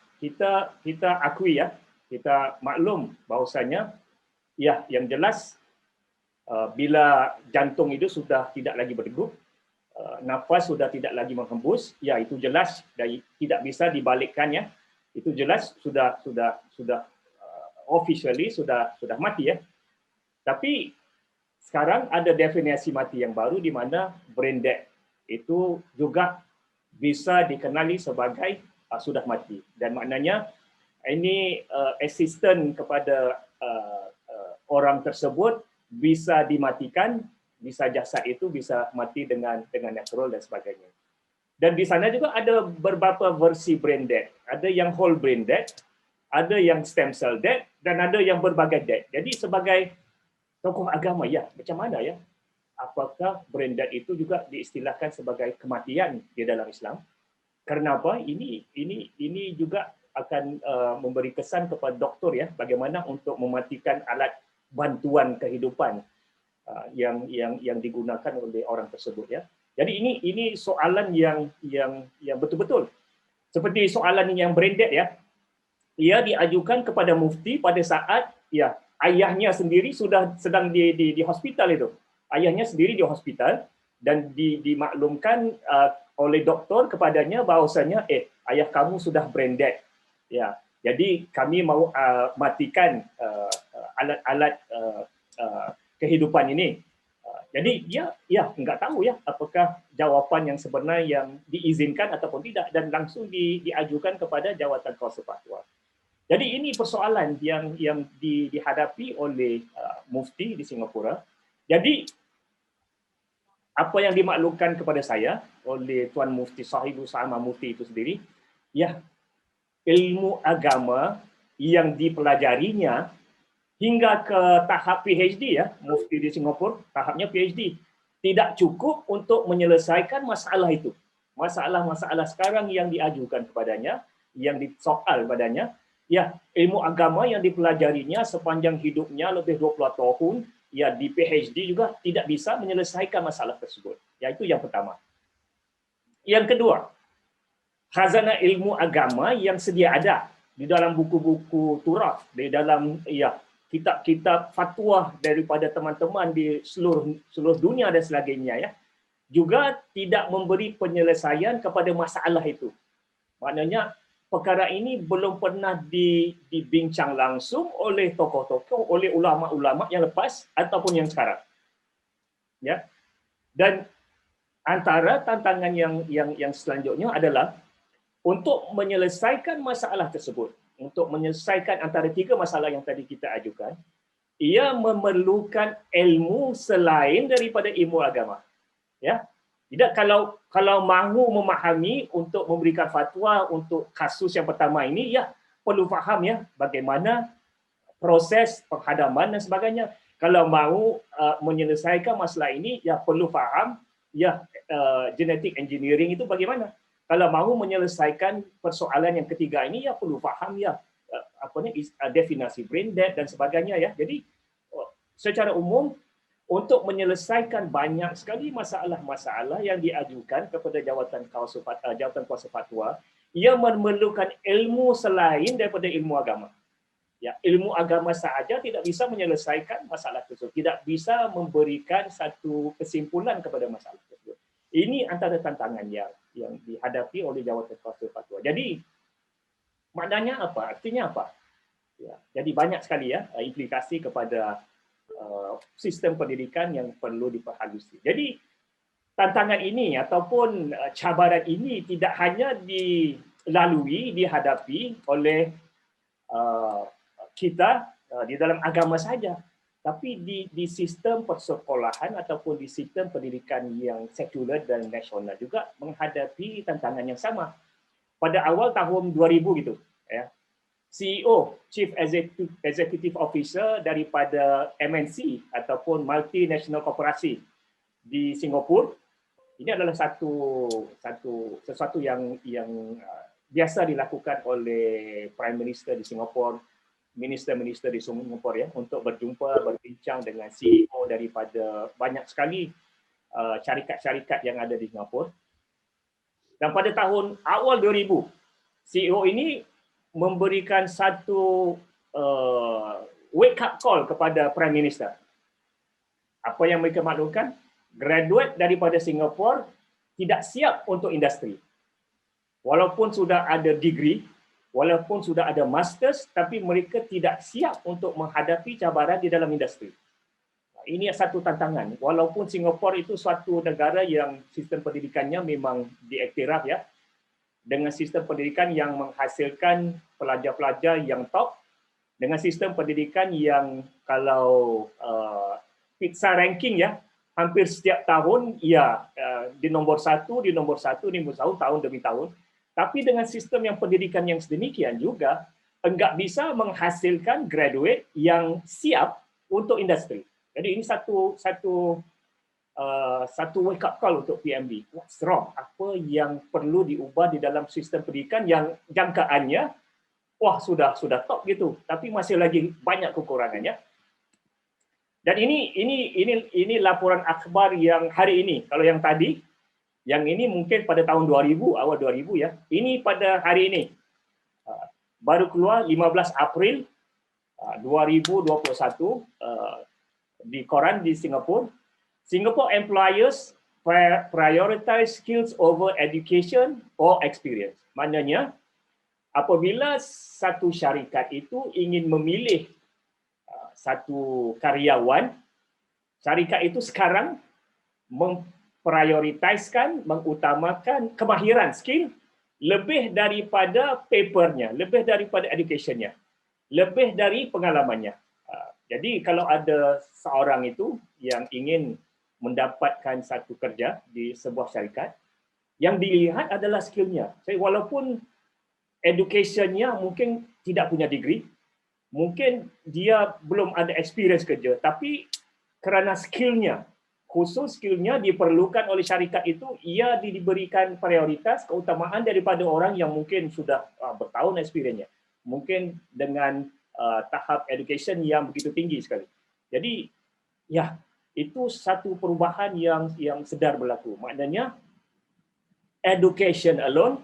akui ya, kita maklum bahawasanya ya yang jelas bila jantung itu sudah tidak lagi berdegup, nafas sudah tidak lagi menghembus, ya itu jelas dan tidak bisa dibalikkan ya. Itu jelas sudah officially sudah mati ya. Tapi sekarang ada definisi mati yang baru di mana brain dead itu juga bisa dikenali sebagai sudah mati. Dan maknanya ini asisten kepada orang tersebut bisa dimatikan, bisa jasad itu bisa mati dengan natural dan sebagainya. Dan di sana juga ada beberapa versi brain dead. Ada yang whole brain dead, ada yang stem cell dead, dan ada yang berbagai dead. Jadi sebagai Tokoh agama, ya. Macam mana ya? Apakah brain death itu juga diistilahkan sebagai kematian di dalam Islam? Kenapa? Ini juga akan memberi kesan kepada doktor ya, bagaimana untuk mematikan alat bantuan kehidupan yang digunakan oleh orang tersebut ya. Jadi ini soalan yang betul-betul seperti soalan yang brain death ya. Ia diajukan kepada mufti pada saat ya ayahnya sendiri sudah sedang di hospital itu. Ayahnya sendiri di hospital dan dimaklumkan oleh doktor kepadanya bahawasanya ayah kamu sudah brain dead. Ya. Jadi kami mau matikan alat-alat kehidupan ini. Jadi dia enggak tahu ya apakah jawapan yang sebenar yang diizinkan ataupun tidak dan langsung diajukan kepada jawatan kuasa fatwa. Jadi ini persoalan yang dihadapi oleh mufti di Singapura. Jadi apa yang dimaklumkan kepada saya oleh Tuan Mufti Sahibul Sama Mufti itu sendiri, ya ilmu agama yang dipelajarinya hingga ke tahap PhD ya, Mufti di Singapura tahapnya PhD tidak cukup untuk menyelesaikan masalah itu. Masalah-masalah sekarang yang diajukan kepadanya, yang disoal padanya, ya ilmu agama yang dipelajarinya sepanjang hidupnya lebih 20 tahun, ya di PhD juga tidak bisa menyelesaikan masalah tersebut. Ya itu yang pertama. Yang kedua, khazanah ilmu agama yang sedia ada di dalam buku-buku turaf, di dalam kitab-kitab fatwa daripada teman-teman di seluruh dunia dan sebagainya ya, juga tidak memberi penyelesaian kepada masalah itu. Maknanya perkara ini belum pernah dibincang langsung oleh tokoh-tokoh, oleh ulama-ulama yang lepas ataupun yang sekarang. Ya. Dan antara tantangan yang selanjutnya adalah untuk menyelesaikan masalah tersebut, untuk menyelesaikan antara tiga masalah yang tadi kita ajukan, ia memerlukan ilmu selain daripada ilmu agama. Ya. Tidak kalau mahu memahami untuk memberikan fatwa untuk kasus yang pertama ini, ya perlu faham ya bagaimana proses penghadaman dan sebagainya. Kalau mahu menyelesaikan masalah ini, ya perlu faham ya genetic engineering itu bagaimana. Kalau mahu menyelesaikan persoalan yang ketiga ini, ya perlu faham ya definisi brain death dan sebagainya ya. Jadi secara umum untuk menyelesaikan banyak sekali masalah-masalah yang diajukan kepada jawatan kuasa fatwa, ia memerlukan ilmu selain daripada ilmu agama. Ya, ilmu agama sahaja tidak bisa menyelesaikan masalah tersebut, tidak bisa memberikan satu kesimpulan kepada masalah tersebut. Ini antara tantangan yang dihadapi oleh jawatan kuasa fatwa. Jadi maknanya apa? Artinya apa? Ya, jadi banyak sekali ya implikasi kepada sistem pendidikan yang perlu diperhalusi. Jadi tantangan ini ataupun cabaran ini tidak hanya dihadapi oleh kita di dalam agama saja, tapi di sistem persekolahan ataupun di sistem pendidikan yang sekular dan nasional juga menghadapi tantangan yang sama. Pada awal tahun 2000 gitu, ya. CEO, Chief Executive Officer daripada MNC ataupun multinational corporation di Singapura, ini adalah sesuatu yang biasa dilakukan oleh Prime Minister di Singapura, minister-minister di Singapura ya, untuk berbincang dengan CEO daripada banyak sekali syarikat-syarikat yang ada di Singapura. Dan pada tahun awal 2000, CEO ini memberikan satu wake up call kepada Prime Minister. Apa yang mereka maklumkan? Graduate daripada Singapura tidak siap untuk industri. Walaupun sudah ada degree, walaupun sudah ada masters, tapi mereka tidak siap untuk menghadapi cabaran di dalam industri. Ini satu tantangan. Walaupun Singapura itu suatu negara yang sistem pendidikannya memang diiktiraf ya, dengan sistem pendidikan yang menghasilkan pelajar-pelajar yang top, dengan sistem pendidikan yang kalau pizza ranking ya, hampir setiap tahun ya di nombor satu tahun demi tahun. Tapi dengan sistem yang pendidikan yang sedemikian juga enggak bisa menghasilkan graduate yang siap untuk industri. Jadi ini satu wake up call untuk PMB. What's wrong? Apa yang perlu diubah di dalam sistem pendidikan yang jangkaannya wah sudah top gitu, tapi masih lagi banyak kekurangannya. Dan ini laporan akhbar yang hari ini. Kalau yang tadi, yang ini mungkin pada tahun 2000, awal 2000 ya. Ini pada hari ini. Baru keluar 15 April 2021 di koran di Singapura. Singapore employers prioritize skills over education or experience. Maknanya apabila satu syarikat itu ingin memilih satu karyawan, syarikat itu sekarang memprioritaskan, mengutamakan kemahiran, skill lebih daripada papernya, lebih daripada educationnya, lebih dari pengalamannya. Jadi kalau ada seorang itu yang ingin mendapatkan satu kerja di sebuah syarikat, yang dilihat adalah skillnya. Walaupun educationnya mungkin tidak punya degree, mungkin dia belum ada experience kerja, tapi kerana skillnya, khusus skillnya diperlukan oleh syarikat itu, ia diberikan prioritas, keutamaan daripada orang yang mungkin sudah bertahun experience-nya. Mungkin dengan tahap education yang begitu tinggi sekali. Jadi, ya, itu satu perubahan yang sedar berlaku. Maknanya, education alone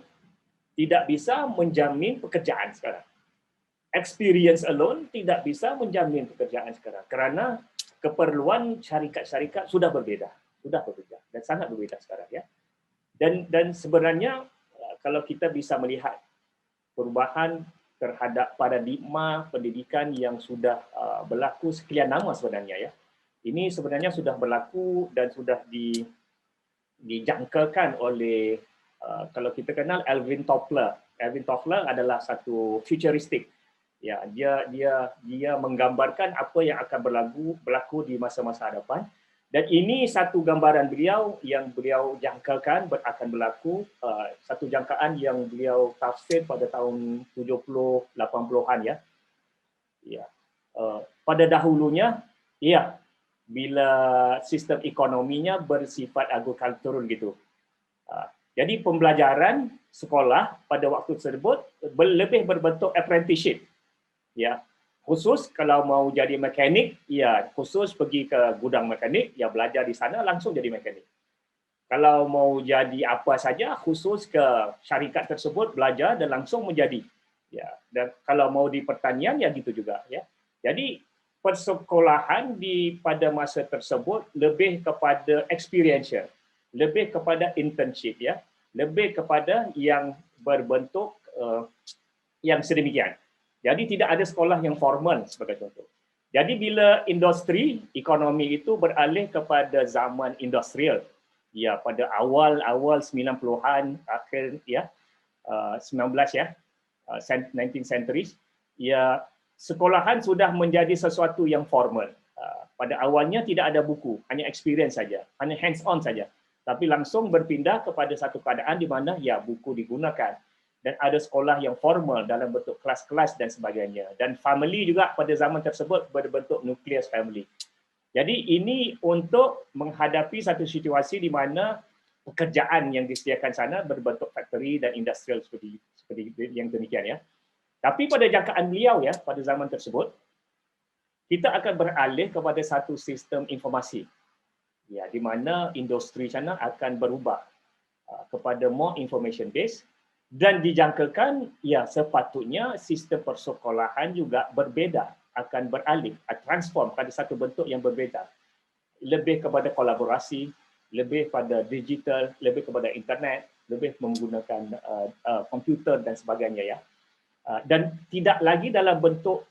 tidak bisa menjamin pekerjaan sekarang. Experience alone tidak bisa menjamin pekerjaan sekarang. Kerana keperluan syarikat-syarikat sudah berbeza dan sangat berbeza sekarang ya. Dan sebenarnya kalau kita bisa melihat perubahan terhadap paradigma pendidikan yang sudah berlaku sekian lama sebenarnya ya. Ini sebenarnya sudah berlaku dan sudah dijangkakan oleh kalau kita kenal Alvin Toffler. Alvin Toffler adalah satu futuristik. Ya, dia menggambarkan apa yang akan berlaku di masa-masa hadapan. Dan ini satu gambaran beliau yang beliau jangkakan akan berlaku, satu jangkaan yang beliau tafsir pada tahun 70-80-an ya. Ya. Pada dahulunya, ya, bila sistem ekonominya bersifat agrikultural gitu. Jadi pembelajaran sekolah pada waktu tersebut lebih berbentuk apprenticeship. Ya, khusus kalau mau jadi mekanik, ya khusus pergi ke gudang mekanik, ya belajar di sana langsung jadi mekanik. Kalau mau jadi apa saja, khusus ke syarikat tersebut belajar dan langsung menjadi. Ya, dan kalau mau di pertanian ya gitu juga. Ya, jadi persekolahan pada masa tersebut lebih kepada experiential, lebih kepada internship ya, lebih kepada yang berbentuk yang sedemikian. Jadi tidak ada sekolah yang formal sebagai contoh. Jadi bila industri ekonomi itu beralih kepada zaman industrial, ya pada awal 90-an akhir ya 19 ya 19th centuries, ya sekolahan sudah menjadi sesuatu yang formal. Pada awalnya tidak ada buku, hanya experience saja, hanya hands on saja. Tapi langsung berpindah kepada satu keadaan di mana ya buku digunakan. Dan ada sekolah yang formal dalam bentuk kelas-kelas dan sebagainya. Dan family juga pada zaman tersebut berbentuk nucleus family. Jadi ini untuk menghadapi satu situasi di mana pekerjaan yang disediakan sana berbentuk factory dan industrial seperti yang demikian ya. Tapi pada jangkaan beliau ya pada zaman tersebut, kita akan beralih kepada satu sistem informasi. Ya, di mana industri sana akan berubah kepada more information based. Dan dijangkakan, ya sepatutnya sistem persekolahan juga berbeza, akan beralih, transform pada satu bentuk yang berbeza. Lebih kepada kolaborasi, lebih pada digital, lebih kepada internet, lebih menggunakan komputer dan sebagainya ya. Dan tidak lagi dalam bentuk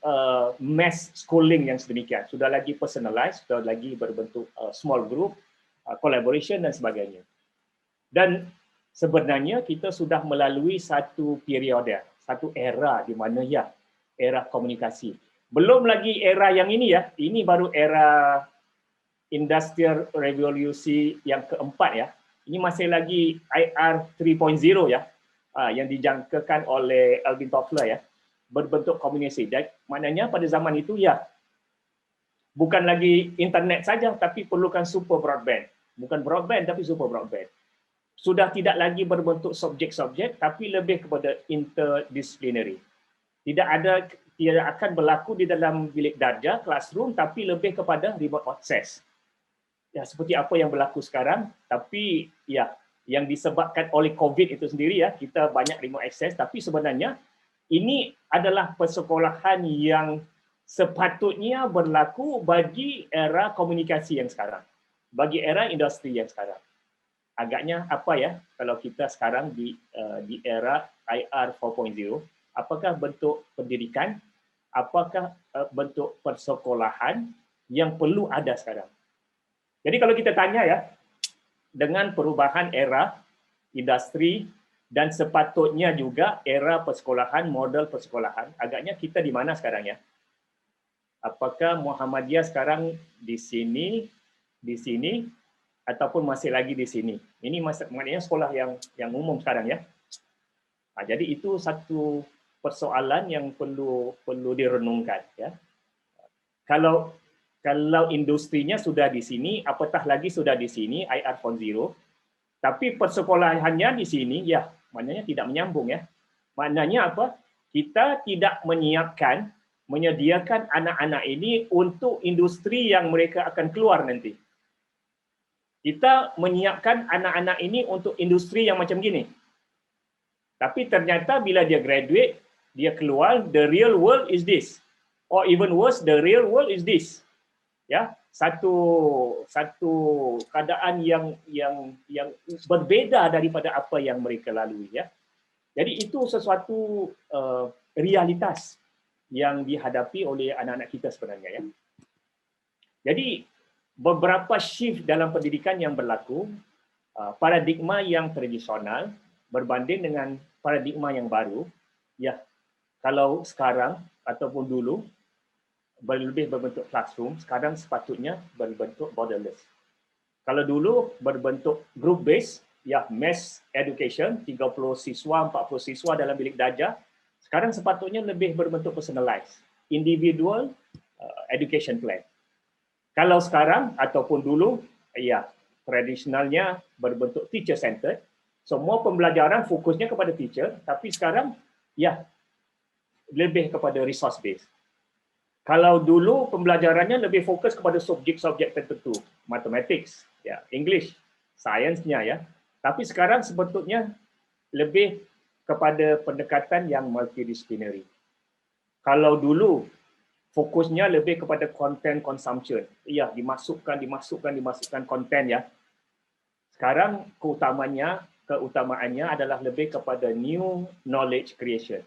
mass schooling yang sedemikian. Sudah lagi personalized, sudah lagi berbentuk small group, collaboration dan sebagainya. Dan sebenarnya kita sudah melalui satu periode, satu era di mana ya, era komunikasi. Belum lagi era yang ini ya, ini baru era Industrial Revolusi yang keempat ya. Ini masih lagi IR 3.0 ya, yang dijangkakan oleh Alvin Toffler ya, berbentuk komunikasi. Maknanya pada zaman itu ya, Bukan lagi internet saja, tapi perlukan super broadband. Bukan broadband, tapi super broadband. Sudah tidak lagi berbentuk subjek-subjek, tapi lebih kepada interdisciplinary. Tidak akan berlaku di dalam bilik darjah, classroom, tapi lebih kepada remote access. Ya, seperti apa yang berlaku sekarang, tapi ya, yang disebabkan oleh COVID itu sendiri ya, kita banyak remote access, tapi sebenarnya ini adalah persekolahan yang sepatutnya berlaku bagi era komunikasi yang sekarang, bagi era industri yang sekarang. Agaknya apa ya kalau kita sekarang di era IR 4.0, apakah bentuk pendidikan, apakah bentuk persekolahan yang perlu ada sekarang? Jadi kalau kita tanya ya, dengan perubahan era industri dan sepatutnya juga era persekolahan, model persekolahan, agaknya kita di mana sekarang ya? Apakah Muhammadiyah sekarang di sini, ataupun masih lagi di sini? Ini maknanya sekolah yang umum sekarang ya. Jadi itu satu persoalan yang perlu direnungkan ya. Kalau industrinya sudah di sini, apatah lagi sudah di sini IR 4.0, tapi persekolahannya di sini ya, maknanya tidak menyambung ya. Maknanya apa? Kita tidak menyediakan anak-anak ini untuk industri yang mereka akan keluar nanti. Kita menyiapkan anak-anak ini untuk industri yang macam gini. Tapi ternyata bila dia graduate, dia keluar, the real world is this. Or even worse, the real world is this. Ya, satu keadaan yang berbeda daripada apa yang mereka lalui ya. Jadi itu sesuatu realitas yang dihadapi oleh anak-anak kita sebenarnya ya. Jadi beberapa shift dalam pendidikan yang berlaku, paradigma yang tradisional berbanding dengan paradigma yang baru. Ya, kalau sekarang ataupun dulu lebih berbentuk classroom, sekarang sepatutnya berbentuk borderless. Kalau dulu berbentuk group based, ya mass education, 30 siswa, 40 siswa dalam bilik darjah, sekarang sepatutnya lebih berbentuk personalized, individual education plan. Kalau sekarang ataupun dulu, ya tradisionalnya berbentuk teacher centered, semua pembelajaran fokusnya kepada teacher, tapi sekarang ya lebih kepada resource based. Kalau dulu pembelajarannya lebih fokus kepada subjek-subjek tertentu, mathematics, ya, English, sainsnya ya. Tapi sekarang sebetulnya lebih kepada pendekatan yang multidisciplinary. Kalau dulu fokusnya lebih kepada content consumption, ya dimasukkan konten ya. Sekarang keutamaannya adalah lebih kepada new knowledge creation.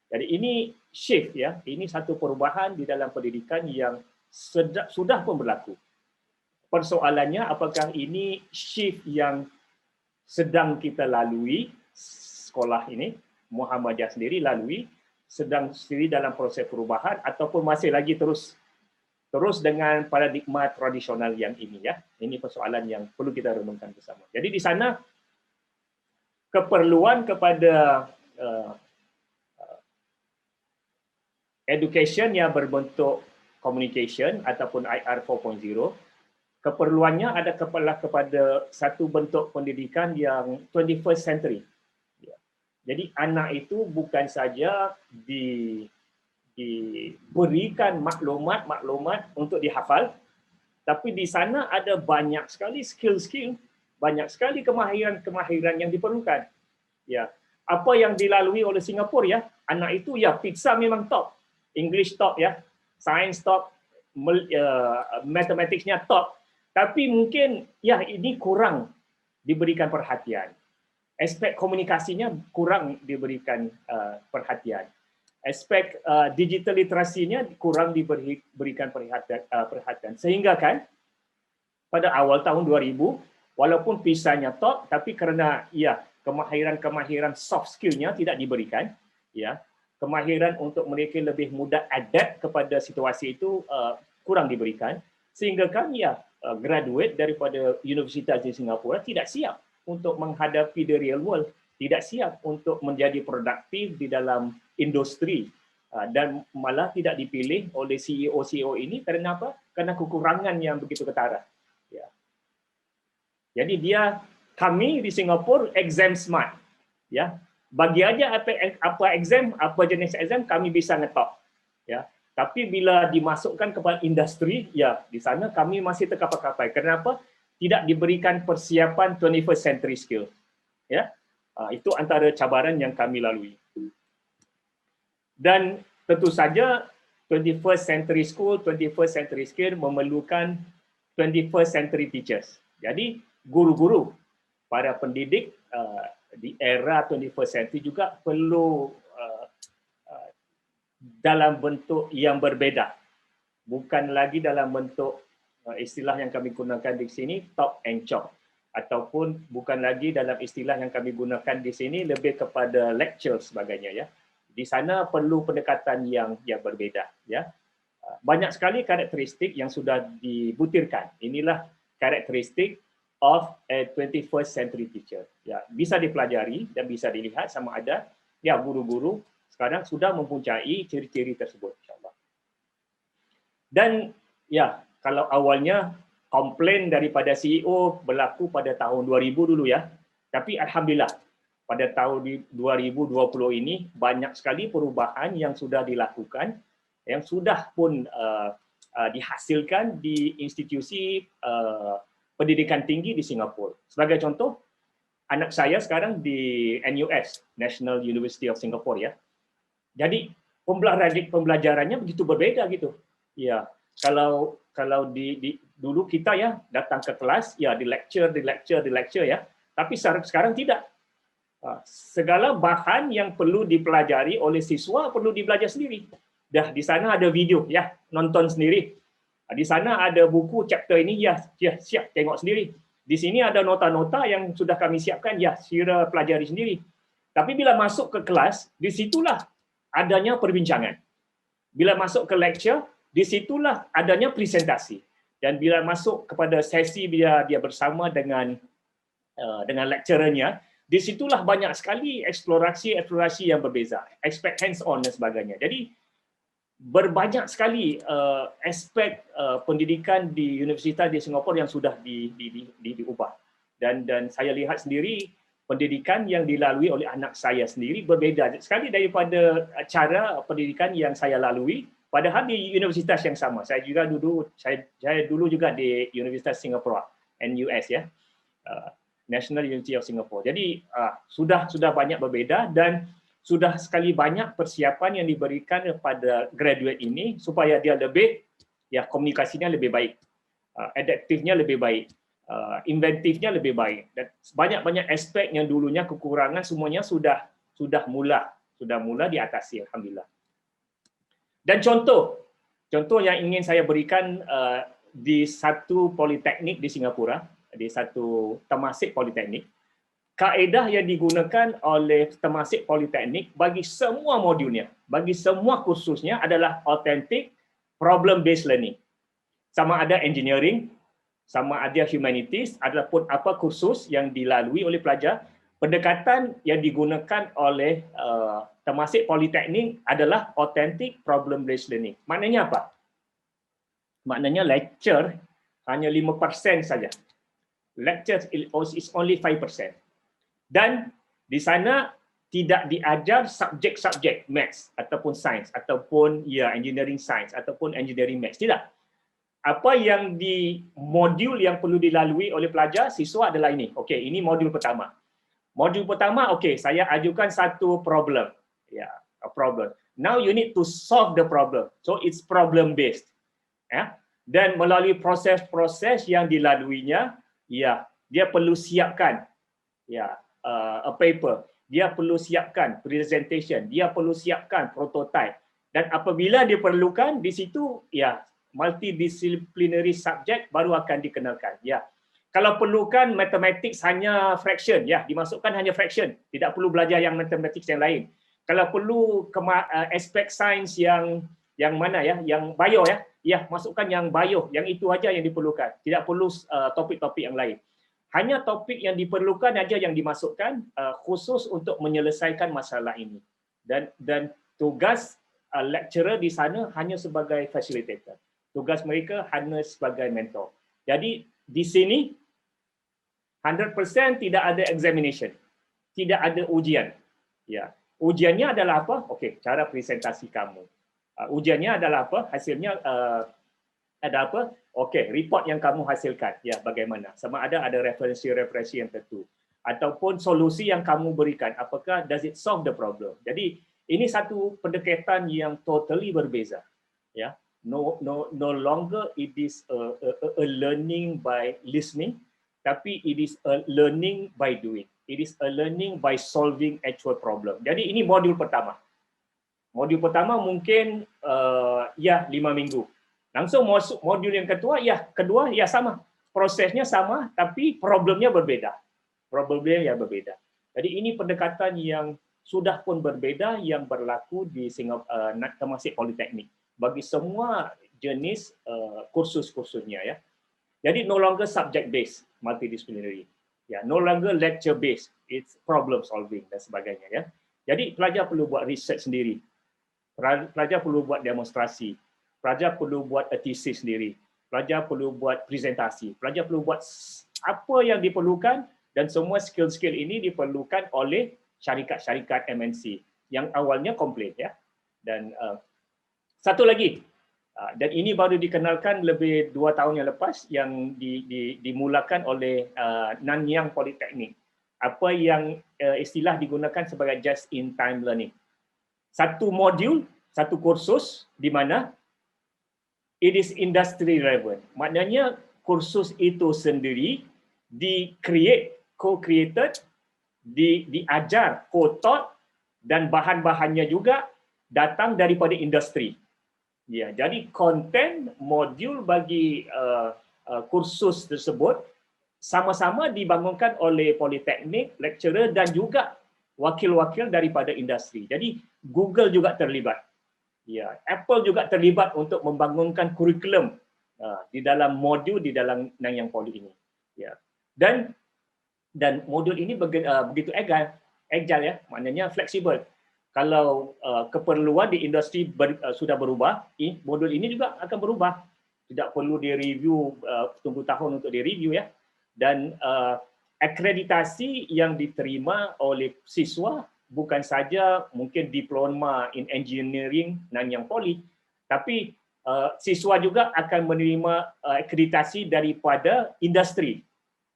Jadi ini shift ya, ini satu perubahan di dalam pendidikan yang sudah pun berlaku. Persoalannya apakah ini shift yang sedang kita lalui, sekolah ini, Muhammadiyah sendiri lalui, sedang sendiri dalam proses perubahan ataupun masih lagi terus dengan paradigma tradisional yang ini ya. Ini persoalan yang perlu kita renungkan bersama. Jadi di sana keperluan kepada education yang berbentuk communication ataupun IR 4.0, keperluannya ada kepada satu bentuk pendidikan yang 21st century. Jadi anak itu bukan saja diberikan maklumat untuk dihafal, tapi di sana ada banyak sekali skill-skill, banyak sekali kemahiran yang diperlukan. Ya, apa yang dilalui oleh Singapura ya, anak itu ya pizza memang top, English top ya, science top, mathematicsnya top, tapi mungkin ya ini kurang diberikan perhatian. Aspek komunikasinya kurang diberikan perhatian. Aspek digital literasinya kurang diberikan perhatian. Sehingga kan pada awal tahun 2000, walaupun PISA-nya top, tapi kerana ya kemahiran soft skill-nya tidak diberikan, ya kemahiran untuk mereka lebih mudah adapt kepada situasi itu kurang diberikan, sehingga kan ya graduate daripada universitas di Singapura tidak siap untuk menghadapi the real world, tidak siap untuk menjadi produktif di dalam industri dan malah tidak dipilih oleh CEO ini kerana apa? Kerana kekurangan yang begitu ketara. Ya. Jadi kami di Singapura exam smart. Ya. Bagi aja apa exam, apa jenis exam kami bisa ngetop. Ya. Tapi bila dimasukkan kepada industri, ya di sana kami masih terkapai-kapai. Kenapa? Tidak diberikan persiapan 21st century skill. Ya. Itu antara cabaran yang kami lalui. Dan tentu saja 21st century school, 21st century skill memerlukan 21st century teachers. Jadi guru-guru, para pendidik di era 21st century juga perlu dalam bentuk yang berbeza. Bukan lagi dalam bentuk istilah yang kami gunakan di sini talk and chalk, ataupun bukan lagi dalam istilah yang kami gunakan di sini lebih kepada lecture sebagainya ya. Di sana perlu pendekatan yang berbeza ya. Banyak sekali karakteristik yang sudah dibutirkan. Inilah karakteristik of a 21st century teacher. Ya, bisa dipelajari dan bisa dilihat sama ada ya guru-guru sekarang sudah mempunyai ciri-ciri tersebut insyaallah. Dan ya, kalau awalnya komplain daripada CEO berlaku pada tahun 2000 dulu ya. Tapi alhamdulillah pada tahun 2020 ini banyak sekali perubahan yang sudah dilakukan, yang sudah pun dihasilkan di institusi pendidikan tinggi di Singapura. Sebagai contoh, anak saya sekarang di NUS, National University of Singapore ya. Jadi pembelajarannya begitu berbeda gitu. Ya, kalau dulu kita ya datang ke kelas ya di lecture ya. Tapi sekarang tidak. Segala bahan yang perlu dipelajari oleh siswa perlu dibelajar sendiri. Dah di sana ada video ya, nonton sendiri. Di sana ada buku chapter ini ya siap tengok sendiri. Di sini ada nota-nota yang sudah kami siapkan ya sila pelajari sendiri. Tapi bila masuk ke kelas, disitulah adanya perbincangan. Bila masuk ke lecture, disitulah adanya presentasi. Dan bila masuk kepada sesi dia bersama dengan lecturernya, disitulah banyak sekali eksplorasi yang berbeza, aspek hands-on dan sebagainya. Jadi berbanyak sekali aspek pendidikan di universitas di Singapura yang sudah diubah. Dan saya lihat sendiri pendidikan yang dilalui oleh anak saya sendiri berbeza sekali daripada cara pendidikan yang saya lalui padahal di universitas yang sama. Saya dulu juga di Universitas Singapura, NUS ya. National University of Singapore. Jadi sudah banyak berbeza dan sudah sekali banyak persiapan yang diberikan kepada graduate ini supaya dia lebih ya komunikasinya lebih baik, adaptifnya lebih baik, inventifnya lebih baik dan banyak aspek yang dulunya kekurangan semuanya sudah mula diatasi alhamdulillah. Dan contoh yang ingin saya berikan di satu politeknik di Singapura, di satu Temasek Politeknik, kaedah yang digunakan oleh Temasek Politeknik bagi semua modulnya, bagi semua kursusnya adalah authentic problem-based learning. Sama ada engineering, sama ada humanities, ataupun apa kursus yang dilalui oleh pelajar, pendekatan yang digunakan oleh Temasek Politeknik adalah authentic problem-based learning. Maknanya apa? Maknanya lecture hanya 5% saja. Lecture is only 5%. Dan di sana tidak diajar subjek-subjek maths ataupun sains ataupun engineering science ataupun engineering maths. Tidak. Apa yang di modul yang perlu dilalui oleh pelajar siswa adalah ini. Okey, ini modul pertama. Modul pertama, okey, saya ajukan satu problem. Ya, a problem. Now you need to solve the problem. So it's problem based. Ya. Dan melalui proses-proses yang dilaluinya, ya, dia perlu siapkan a paper, dia perlu siapkan presentation, dia perlu siapkan prototype. Dan apabila diperlukan di situ multidisciplinary subject baru akan dikenalkan. Ya. Kalau perlukan mathematics hanya fraction, dimasukkan hanya fraction, tidak perlu belajar yang mathematics yang lain. Kalau perlu aspek sains yang mana yang bio masukkan yang bio, yang itu aja yang diperlukan. Tidak perlu topik-topik yang lain. Hanya topik yang diperlukan aja yang dimasukkan khusus untuk menyelesaikan masalah ini. Dan tugas lecturer di sana hanya sebagai facilitator. Tugas mereka hanya sebagai mentor. Jadi di sini 100% tidak ada examination, tidak ada ujian. Ya, ujiannya adalah apa? Okey, cara presentasi kamu. Ujiannya adalah apa? Hasilnya ada apa? Okey, report yang kamu hasilkan. Ya, bagaimana? Sama ada referensi yang tentu. Ataupun solusi yang kamu berikan. Apakah does it solve the problem? Jadi ini satu pendekatan yang totally berbeza. Ya, no longer it is a learning by listening, tapi it is a learning by doing. It is a learning by solving actual problem. Jadi ini modul pertama. Modul pertama mungkin 5 minggu. Langsung masuk modul yang kedua ya sama. Prosesnya sama tapi problemnya berbeda. Problemnya yang berbeda. Jadi ini pendekatan yang sudah pun berbeda yang berlaku di Singapura, Temasek Politeknik bagi semua jenis kursus-kursusnya ya. Jadi no longer subject based, multidisciplinary. Ya, no longer lecture based, it's problem solving dan sebagainya ya. Jadi pelajar perlu buat research sendiri. Pelajar perlu buat demonstrasi. Pelajar perlu buat thesis sendiri. Pelajar perlu buat presentasi. Pelajar perlu buat apa yang diperlukan dan semua skill-skill ini diperlukan oleh syarikat-syarikat MNC yang awalnya komplain ya. Dan satu lagi, dan ini baru dikenalkan lebih 2 tahun yang lepas yang dimulakan oleh Nanyang Politeknik. Apa yang istilah digunakan sebagai just-in-time learning. Satu modul, satu kursus di mana it is industry relevant. Maknanya kursus itu sendiri di-create, co-created, diajar, co-taught dan bahan-bahannya juga datang daripada industri. Ya, jadi konten modul bagi kursus tersebut sama-sama dibangunkan oleh politeknik, lecturer dan juga wakil-wakil daripada industri. Jadi Google juga terlibat. Ya, Apple juga terlibat untuk membangunkan kurikulum di dalam modul di dalam Nanyang Poly ini. Ya. Dan modul ini begitu agile ya, maknanya fleksibel. Kalau keperluan di industri sudah berubah, modul ini juga akan berubah. Tidak perlu direview, tunggu tahun untuk direview ya. Dan akreditasi yang diterima oleh siswa bukan saja mungkin diploma in engineering Nanyang Poly, tapi siswa juga akan menerima akreditasi daripada industri.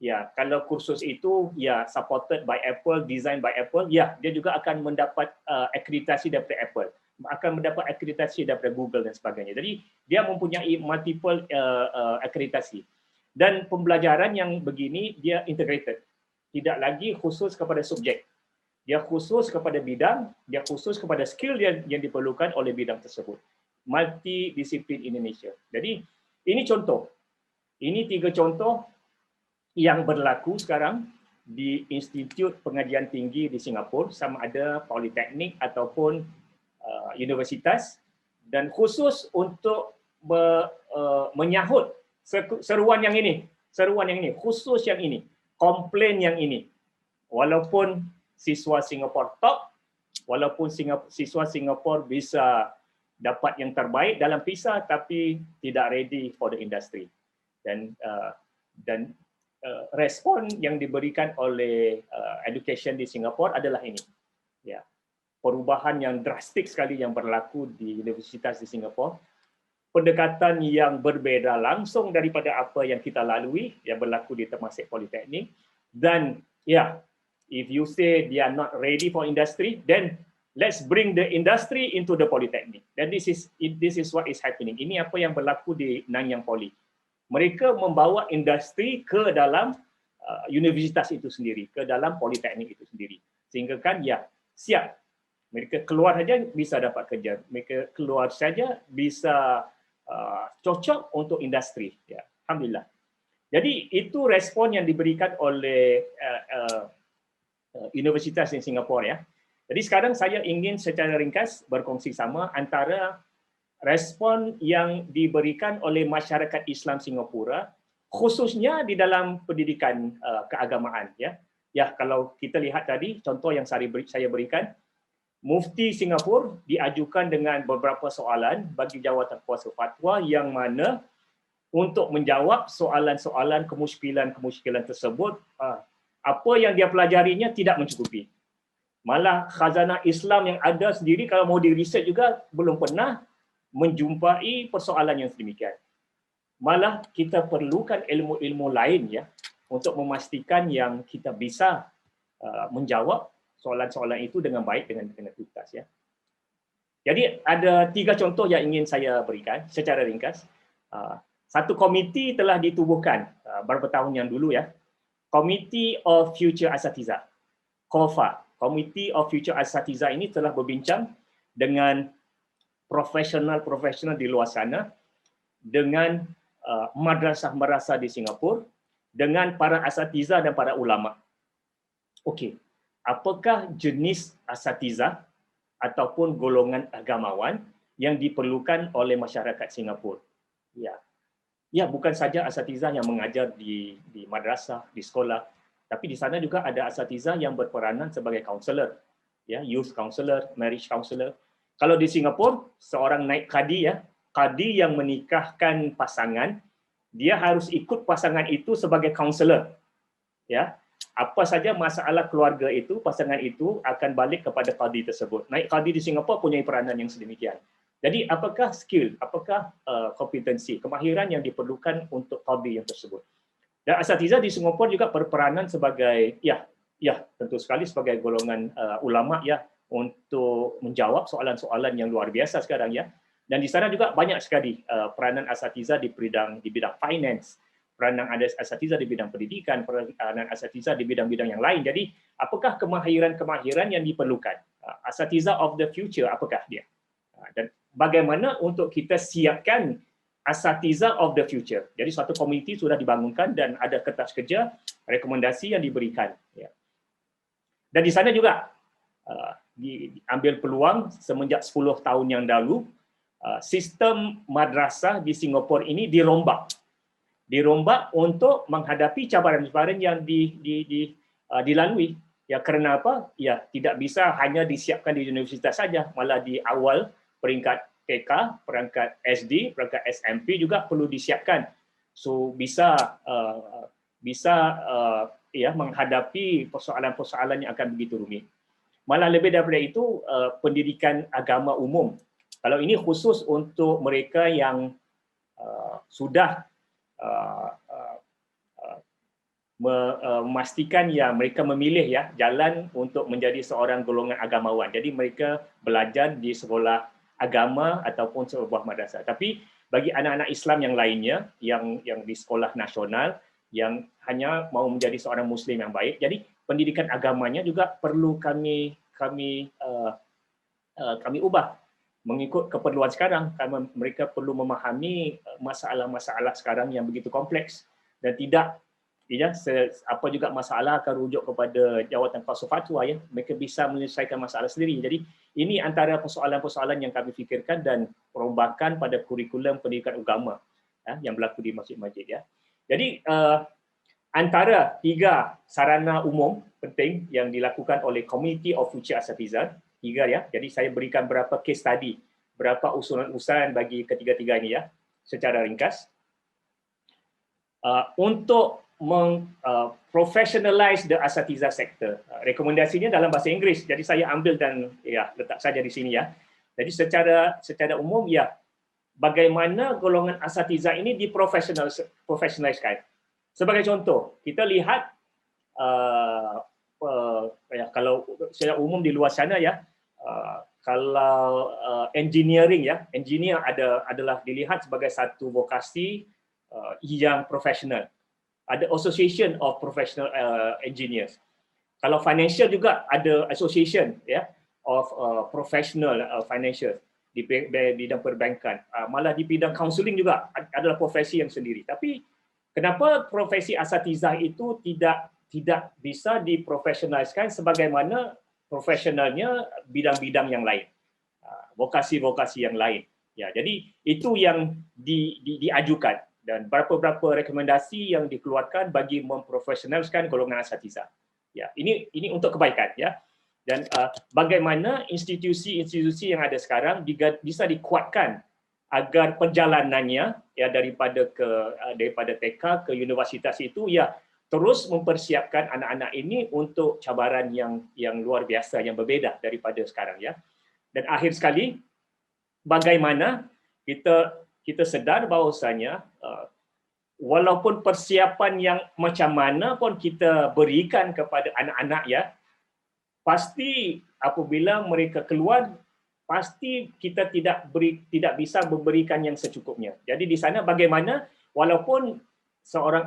Ya, kalau kursus itu ya supported by Apple, designed by Apple, ya dia juga akan mendapat akreditasi daripada Apple, akan mendapat akreditasi daripada Google dan sebagainya. Jadi dia mempunyai multiple akreditasi. Dan pembelajaran yang begini dia integrated. Tidak lagi khusus kepada subjek. Dia khusus kepada bidang, dia khusus kepada skill yang diperlukan oleh bidang tersebut. Multidisiplin Indonesia. Jadi ini contoh. Ini 3 contoh yang berlaku sekarang di Institut Pengajian Tinggi di Singapura, sama ada politeknik ataupun universitas, dan khusus untuk menyahut seruan yang ini, khusus yang ini, komplain yang ini. Walaupun siswa Singapura top, walaupun siswa Singapura bisa dapat yang terbaik dalam PISA, tapi tidak ready for the industry. Dan respon yang diberikan oleh education di Singapura adalah ini. Ya, perubahan yang drastik sekali yang berlaku di universitas di Singapura. Pendekatan yang berbeza langsung daripada apa yang kita lalui yang berlaku di Temasek Politeknik. Dan ya, if you say they are not ready for industry, then let's bring the industry into the Polytechnic. Dan this is what is happening. Ini apa yang berlaku di Nanyang Poly. Mereka membawa industri ke dalam universitas itu sendiri, ke dalam politeknik itu sendiri. Sehingga kan ya siap. Mereka keluar saja bisa dapat kerja. Mereka keluar saja bisa cocok untuk industri. Ya, alhamdulillah. Jadi itu respon yang diberikan oleh universitas di Singapura ya. Jadi sekarang saya ingin secara ringkas berkongsi sama antara respon yang diberikan oleh masyarakat Islam Singapura, khususnya di dalam pendidikan keagamaan ya. Ya, kalau kita lihat tadi contoh yang saya berikan, Mufti Singapura diajukan dengan beberapa soalan bagi jawatan kuasa fatwa yang mana untuk menjawab soalan-soalan kemusykilan tersebut, apa yang dia pelajarinya tidak mencukupi. Malah khazanah Islam yang ada sendiri kalau mau di-research juga belum pernah menjumpai persoalan yang sedemikian. Malah kita perlukan ilmu-ilmu lain ya untuk memastikan yang kita bisa menjawab soalan-soalan itu dengan baik, dengan tuntas ya. Jadi ada 3 contoh yang ingin saya berikan secara ringkas. Satu komiti telah ditubuhkan beberapa tahun yang dulu ya. Committee of Future Asatiza, COFA. Committee of Future Asatiza ini telah berbincang dengan profesional-profesional di luar sana, dengan madrasah-madrasah di Singapura, dengan para asatiza dan para ulama. Okey, apakah jenis asatiza ataupun golongan agamawan yang diperlukan oleh masyarakat Singapura? Ya, bukan saja asatiza yang mengajar di madrasah, di sekolah, tapi di sana juga ada asatiza yang berperanan sebagai kaunselor, ya, youth counselor, marriage counselor. Kalau di Singapura, seorang naib qadi ya, qadi yang menikahkan pasangan, dia harus ikut pasangan itu sebagai kaunselor. Ya, apa saja masalah keluarga itu, pasangan itu akan balik kepada qadi tersebut. Naib qadi di Singapura punya peranan yang sedemikian. Jadi apakah skill, apakah kompetensi, kemahiran yang diperlukan untuk qadi yang tersebut. Dan asatiza di Singapura juga berperanan sebagai tentu sekali sebagai golongan ulama ya untuk menjawab soalan-soalan yang luar biasa sekarang ya. Dan di sana juga banyak sekali peranan asatiza di bidang finance, peranan asatiza di bidang pendidikan, peranan asatiza di bidang-bidang yang lain. Jadi apakah kemahiran-kemahiran yang diperlukan? Asatiza of the future apakah dia? Dan bagaimana untuk kita siapkan asatiza of the future. Jadi suatu komiti sudah dibangunkan dan ada kertas kerja, rekomendasi yang diberikan. Ya. Dan di sana juga diambil peluang semenjak 10 tahun yang lalu, sistem madrasah di Singapura ini dirombak untuk menghadapi cabaran-cabaran yang dilalui. Ya, kerana apa? Ya, tidak bisa hanya disiapkan di universitas saja, malah di awal peringkat TK, peringkat SD, peringkat SMP juga perlu disiapkan. So bisa menghadapi persoalan-persoalan yang akan begitu rumit. Malah lebih daripada itu, pendidikan agama umum. Kalau ini khusus untuk mereka yang sudah memastikan mereka memilih jalan untuk menjadi seorang golongan agamawan. Jadi mereka belajar di sekolah agama ataupun sebuah madrasah. Tapi bagi anak-anak Islam yang lainnya yang di sekolah nasional yang hanya mau menjadi seorang Muslim yang baik, jadi pendidikan agamanya juga perlu kami ubah mengikut keperluan sekarang, karena mereka perlu memahami masalah-masalah sekarang yang begitu kompleks dan tidak apa juga masalah akan rujuk kepada jawatan kuasa fatwa ya, mereka bisa menyelesaikan masalah sendiri. Jadi ini antara persoalan-persoalan yang kami fikirkan dan perombakan pada kurikulum pendidikan agama yang berlaku di masjid-masjid ya. Jadi antara 3 sarana umum penting yang dilakukan oleh Committee of Future Asatiza, 3 ya. Jadi saya berikan berapa case study, berapa usulan-usulan bagi ketiga-tiga ini ya secara ringkas. Untuk professionalize the asatiza sector. Rekomendasinya dalam bahasa Inggeris. Jadi saya ambil dan letak saja di sini ya. Jadi secara umum ya, bagaimana golongan asatiza ini diprofesionaliskan. Sebagai contoh, kita lihat kalau secara umum di luar sana ya, kalau engineering ya, engineer adalah dilihat sebagai satu vokasi yang profesional. Ada Association of Professional Engineers. Kalau financial juga ada Association of Professional Financial di bidang perbankan. Malah di bidang counselling juga adalah profesi yang sendiri. Tapi kenapa profesi asatiza itu tidak bisa diprofesionaliskan sebagaimana profesionalnya bidang-bidang yang lain, vokasi-vokasi yang lain. Ya, jadi itu yang diajukan. Dan beberapa rekomendasi yang dikeluarkan bagi memprofesionalkan golongan asatiza. Ya, ini untuk kebaikan ya. Dan bagaimana institusi-institusi yang ada sekarang bisa dikuatkan agar perjalanannya ya daripada TK ke universitas itu ya terus mempersiapkan anak-anak ini untuk cabaran yang luar biasa, yang berbeza daripada sekarang ya. Dan akhir sekali, bagaimana kita sedar bahawasanya walaupun persiapan yang macam mana pun kita berikan kepada anak-anak ya, pasti apabila mereka keluar, pasti kita tidak bisa memberikan yang secukupnya. Jadi di sana bagaimana walaupun seorang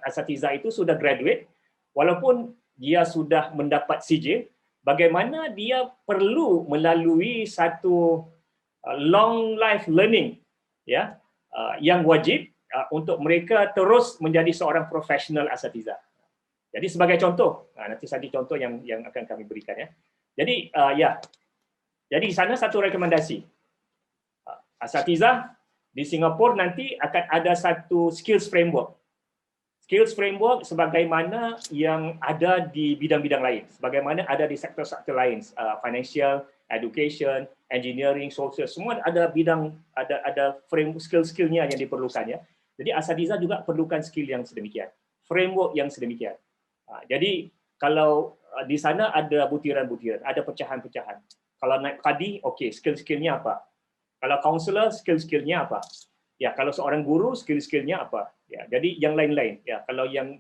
asatiza itu sudah graduate, walaupun dia sudah mendapat CJ, bagaimana dia perlu melalui satu long life learning ya yang wajib untuk mereka terus menjadi seorang profesional asatiza. Jadi sebagai contoh, nanti contoh yang akan kami berikan ya. Jadi jadi di sana satu rekomendasi. Asatiza di Singapura nanti akan ada satu skills framework. Skills framework sebagaimana yang ada di bidang-bidang lain, sebagaimana ada di sektor-sektor lain, financial, education, engineering, social, semua ada bidang, ada framework skill-skillnya yang diperlukan ya. Jadi asatiza juga perlukan skill yang sedemikian, framework yang sedemikian. Jadi kalau di sana ada butiran-butiran, ada pecahan-pecahan. Kalau naik kadi, okey, skill-skillnya apa? Kalau counselor, skill-skillnya apa? Ya, kalau seorang guru, skill-skillnya apa? Ya, jadi yang lain-lain. Ya, kalau yang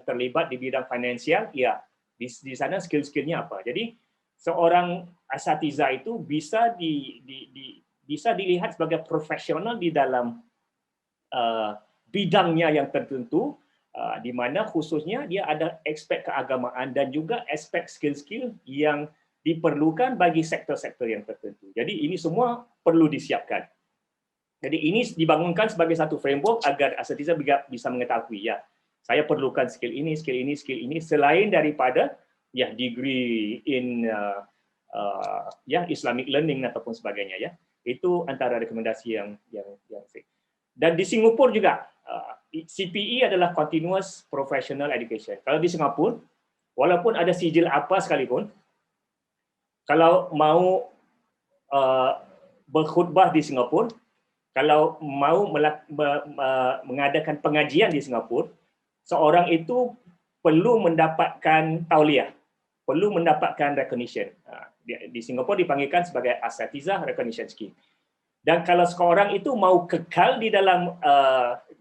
terlibat di bidang finansial, ya di sana skill-skillnya apa? Jadi seorang asatiza itu bisa bisa dilihat sebagai profesional di dalam bidangnya yang tertentu. Di mana khususnya dia ada aspek keagamaan dan juga aspek skill-skill yang diperlukan bagi sektor-sektor yang tertentu. Jadi ini semua perlu disiapkan. Jadi ini dibangunkan sebagai satu framework agar asatiza bisa mengetahui ya, saya perlukan skill ini selain daripada ya degree in Islamic learning ataupun sebagainya ya. Itu antara rekomendasi yang dan di Singapura juga CPE adalah Continuous Professional Education. Kalau di Singapura, walaupun ada sijil apa sekalipun, kalau mau berkhutbah di Singapura, kalau mau mengadakan pengajian di Singapura, seorang itu perlu mendapatkan tauliah, perlu mendapatkan recognition. Di Singapura dipanggilkan sebagai Asatiza Recognition Scheme. Dan kalau seorang itu mau kekal di dalam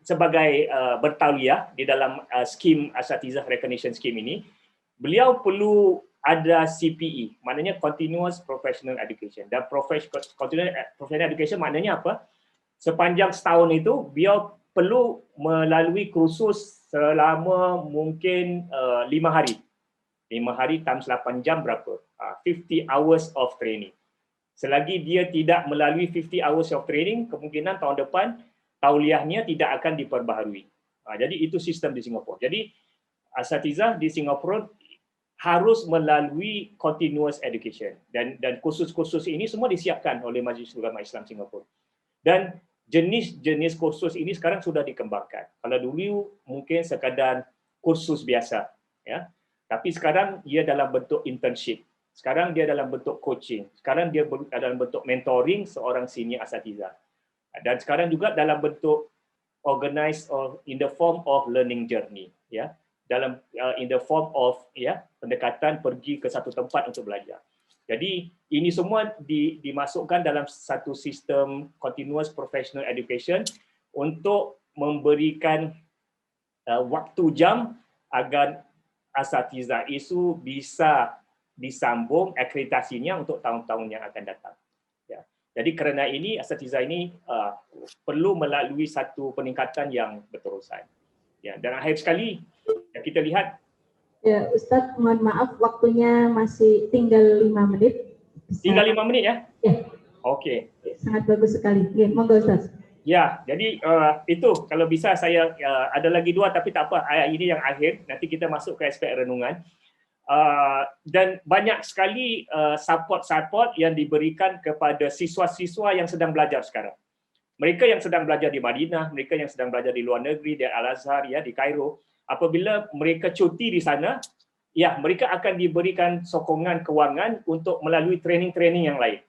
sebagai bertauliah di dalam skim Asatiza Recognition Scheme ini, beliau perlu ada CPE, maknanya Continuous Professional Education. Dan Continuous Professional Education maknanya apa? Sepanjang setahun itu, beliau perlu melalui kursus selama mungkin 5 hari. 5 hari times 8 jam berapa? 50 hours of training. Selagi dia tidak melalui 50 hours of training, kemungkinan tahun depan tauliahnya tidak akan diperbaharui. Jadi itu sistem di Singapura. Jadi asatiza di Singapura harus melalui continuous education dan kursus-kursus ini semua disiapkan oleh Majlis Ulama Islam Singapura. Dan jenis-jenis kursus ini sekarang sudah dikembangkan. Kalau dulu mungkin sekadar kursus biasa, ya. Tapi sekarang ia dalam bentuk internship. Sekarang dia dalam bentuk coaching. Sekarang dia dalam bentuk mentoring seorang senior asatiza. Dan sekarang juga dalam bentuk organized or in the form of learning journey, ya. Dalam in the form of pendekatan pergi ke satu tempat untuk belajar. Jadi ini semua dimasukkan dalam satu sistem continuous professional education untuk memberikan waktu jam agar asatiza itu bisa disambung akreditasinya untuk tahun-tahun yang akan datang. Ya. Jadi kerana ini asatiza ini perlu melalui satu peningkatan yang berterusan. Ya. Dan akhir sekali kita lihat. Ya, Ustadz, mohon maaf waktunya masih tinggal 5 menit. Tinggal 5 menit ya? Ya. Okey. Sangat bagus sekali. Ya, monggo Ustadz. Ya, jadi itu kalau bisa saya ada lagi 2 tapi tak apa. Ini yang akhir. Nanti kita masuk ke aspek renungan. Dan banyak sekali support yang diberikan kepada siswa-siswa yang sedang belajar sekarang. Mereka yang sedang belajar di Madinah, mereka yang sedang belajar di luar negeri, di Al-Azhar, ya, di Kairo. Apabila mereka cuti di sana, ya mereka akan diberikan sokongan kewangan untuk melalui training-training yang lain.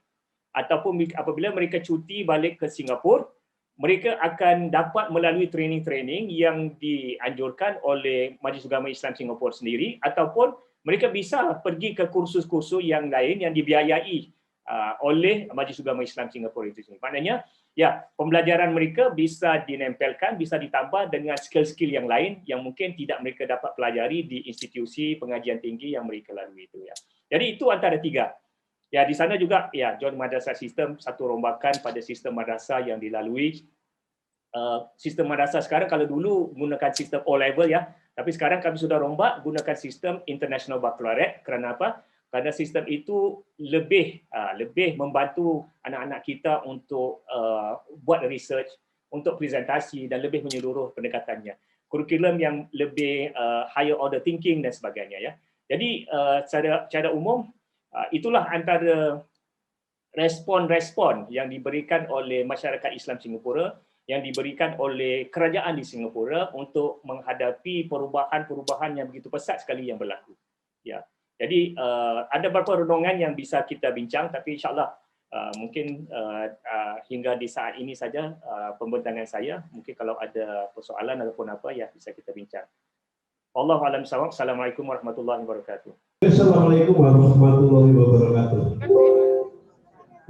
Ataupun apabila mereka cuti balik ke Singapura, mereka akan dapat melalui training-training yang dianjurkan oleh Majlis Ugama Islam Singapura sendiri, ataupun mereka bisa pergi ke kursus-kursus yang lain yang dibiayai oleh Majlis Ugama Islam Singapura itu sendiri. Maknanya, ya, pembelajaran mereka bisa dinempelkan, bisa ditambah dengan skill-skill yang lain yang mungkin tidak mereka dapat pelajari di institusi pengajian tinggi yang mereka lalui itu, ya. Jadi itu antara tiga. Ya, di sana juga ya Joint Madrasah System, satu rombakan pada sistem madrasah yang dilalui. Sistem madrasah sekarang, kalau dulu gunakan sistem O level, ya, tapi sekarang kami sudah rombak gunakan sistem International Baccalaureate. Kerana apa? Kerana sistem itu lebih membantu anak-anak kita untuk buat research, untuk presentasi dan lebih menyeluruh pendekatannya. Kurikulum yang lebih higher order thinking dan sebagainya, ya. Jadi secara umum itulah antara respon-respon yang diberikan oleh masyarakat Islam Singapura, yang diberikan oleh kerajaan di Singapura untuk menghadapi perubahan-perubahan yang begitu pesat sekali yang berlaku. Ya. Jadi ada beberapa renungan yang bisa kita bincang, tapi insyaAllah mungkin hingga di saat ini saja pembincangan saya. Mungkin kalau ada persoalan ataupun apa, ya bisa kita bincang. Wallahu a'lam bishawab. Assalamualaikum warahmatullahi wabarakatuh. Assalamualaikum warahmatullahi wabarakatuh.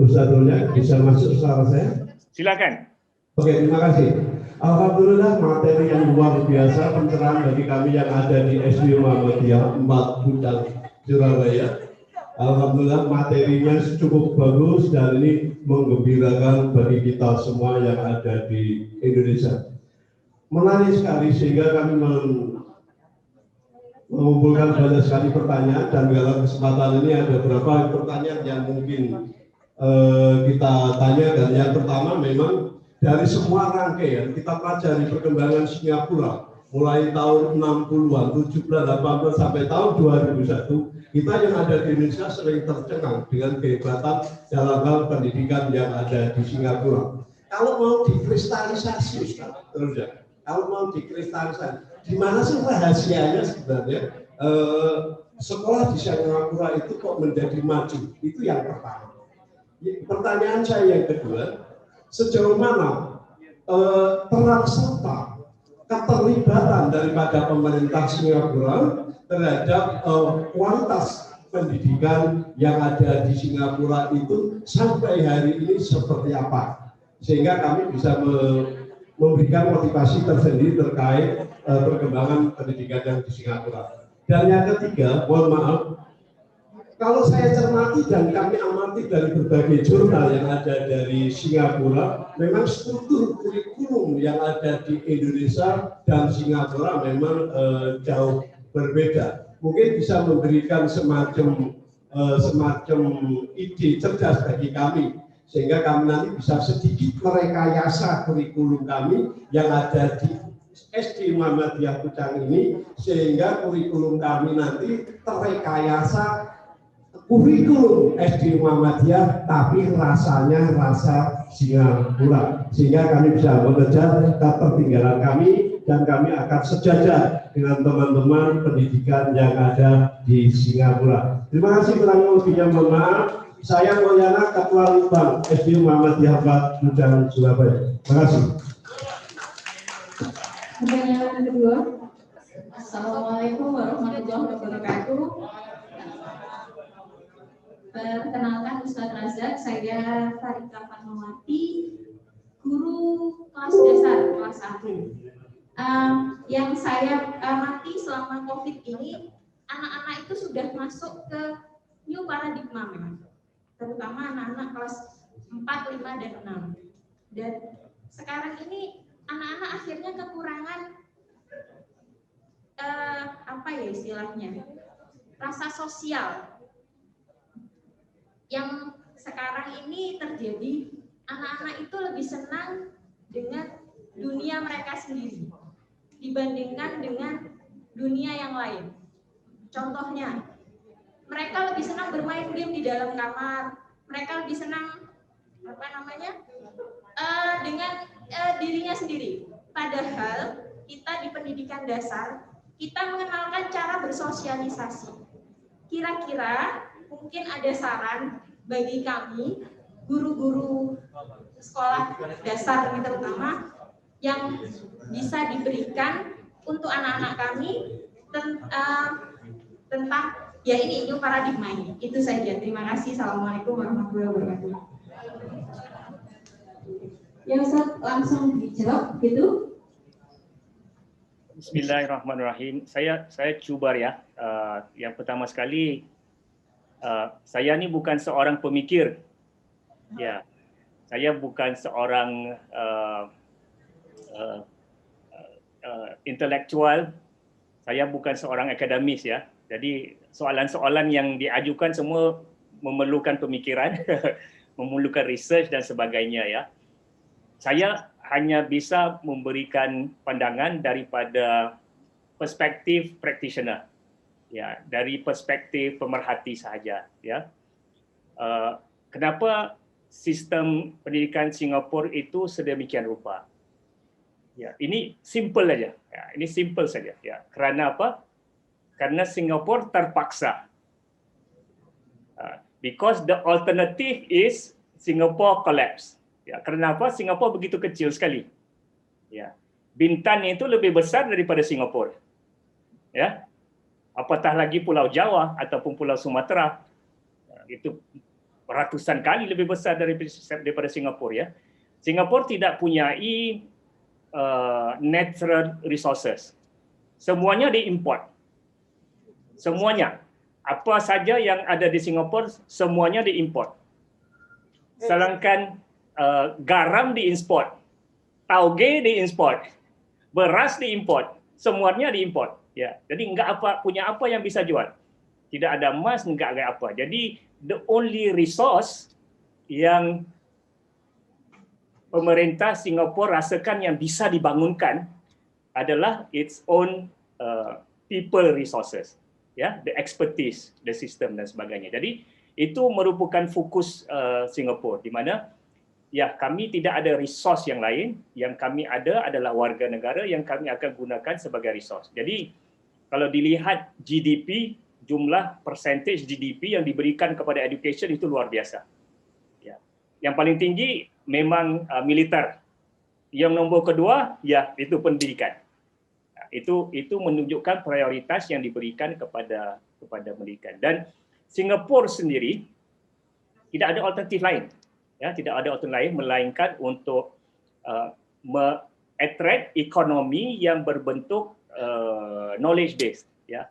Ustazulnya bisa masuk suara saya? Silakan. Oke, terima kasih. Alhamdulillah, materi yang luar biasa, pencerahan bagi kami yang ada di SD Muhammadiyah 4 Pucang Surabaya. Alhamdulillah, materinya cukup bagus dan ini menggembirakan bagi kita semua yang ada di Indonesia. Menarik sekali sehingga kami mengumpulkan banyak sekali pertanyaan, dan dalam kesempatan ini ada beberapa pertanyaan yang mungkin kita tanyakan. Yang pertama, memang dari semua rangkaian kita pelajari perkembangan Singapura mulai tahun 60-an, 70-an, 80-an sampai tahun 2001, kita yang ada di Indonesia sering tercengang dengan kehebatan dalam hal pendidikan yang ada di Singapura. Kalau mau dikristalisasi, terus ya, kalau mau dikristalisasi, di mana sih rahasianya sebenarnya sekolah di Singapura itu kok menjadi maju? Itu yang pertama. Pertanyaan saya yang kedua, sejauh mana peran serta keterlibatan daripada pemerintah Singapura terhadap kualitas pendidikan yang ada di Singapura itu sampai hari ini seperti apa, sehingga kami bisa memberikan motivasi tersendiri terkait perkembangan pendidikan yang di Singapura. Dan yang ketiga, mohon maaf, kalau saya cermati dan kami amati dari berbagai jurnal yang ada dari Singapura, memang struktur kurikulum yang ada di Indonesia dan Singapura memang jauh berbeda. Mungkin bisa memberikan semacam ide cerdas bagi kami, sehingga kami nanti bisa sedikit merekayasa kurikulum kami yang ada di SD Muhammadiyah Pucang ini, sehingga kurikulum kami nanti terekayasa kurikulum SD Muhammadiyah, tapi rasanya rasa Singapura, sehingga kami bisa mengejar ketertinggalan kami dan kami akan sejajar dengan teman-teman pendidikan yang ada di Singapura. Terima kasih, kurang lebihnya mohon maaf. Saya Mulyana, Ketua Litbang SD Muhammadiyah 4 Pucang Surabaya. Terima kasih. Pertanyaan kedua. Assalamualaikum warahmatullahi wabarakatuh. Perkenalkan Ustadz Razak, saya Farida Fatmawati, guru kelas dasar kelas 1. Yang saya amati selama COVID ini, anak-anak itu sudah masuk ke new paradigma memang, terutama anak-anak kelas 4, 5, dan 6. Dan sekarang ini anak-anak akhirnya kekurangan apa ya istilahnya, rasa sosial. Yang sekarang ini terjadi, anak-anak itu lebih senang dengan dunia mereka sendiri dibandingkan dengan dunia yang lain. Contohnya, mereka lebih senang bermain game di dalam kamar, mereka lebih senang dengan dirinya sendiri. Padahal kita di pendidikan dasar, kita mengenalkan cara bersosialisasi. Kira-kira mungkin ada saran bagi kami, guru-guru sekolah dasar ini terutama, yang bisa diberikan untuk anak-anak kami tentang ya ini new paradigma ini. Itu saja. Terima kasih. Assalamualaikum warahmatullahi wabarakatuh. Yang langsung dijawab gitu. Bismillahirrahmanirrahim. Saya cuba ya. Yang pertama sekali, saya ni bukan seorang pemikir. Ya, saya bukan seorang intelektual. Saya bukan seorang akademis ya. Jadi soalan-soalan yang diajukan semua memerlukan pemikiran, memerlukan research dan sebagainya ya. Saya hanya bisa memberikan pandangan daripada perspektif practitioner, ya, dari perspektif pemerhati sahaja, ya. Kenapa sistem pendidikan Singapura itu sedemikian rupa? Ya, ini simple saja. Ya, ini simple saja. Ya, kerana apa? Karena Singapura terpaksa. Because the alternative is Singapore collapse. Ya, kerana apa? Singapura begitu kecil sekali. Ya. Bintan itu lebih besar daripada Singapura. Ya. Apatah lagi Pulau Jawa ataupun Pulau Sumatera. Itu ratusan kali lebih besar daripada Singapura ya. Singapura tidak punyai natural resources. Semuanya diimport. Semuanya. Apa saja yang ada di Singapura semuanya diimport. Sedangkan garam diimport, tauge diimport, beras diimport, semuanya diimport. Ya, jadi enggak punya apa yang bisa jual. Tidak ada emas, enggak ada apa. Jadi the only resource yang pemerintah Singapura rasakan yang bisa dibangunkan adalah its own people resources, ya, the expertise, the system dan sebagainya. Jadi itu merupakan fokus Singapura, di mana ya kami tidak ada resource yang lain, yang kami ada adalah warga negara yang kami akan gunakan sebagai resource. Jadi kalau dilihat GDP, jumlah percentage GDP yang diberikan kepada education itu luar biasa. Ya. Yang paling tinggi memang militer. Yang nombor kedua ya itu pendidikan. Itu menunjukkan prioritas yang diberikan kepada pendidikan. Dan Singapura sendiri tidak ada alternatif lain. Ya, tidak ada alternatif lain melainkan untuk attract ekonomi yang berbentuk knowledge based. Ya,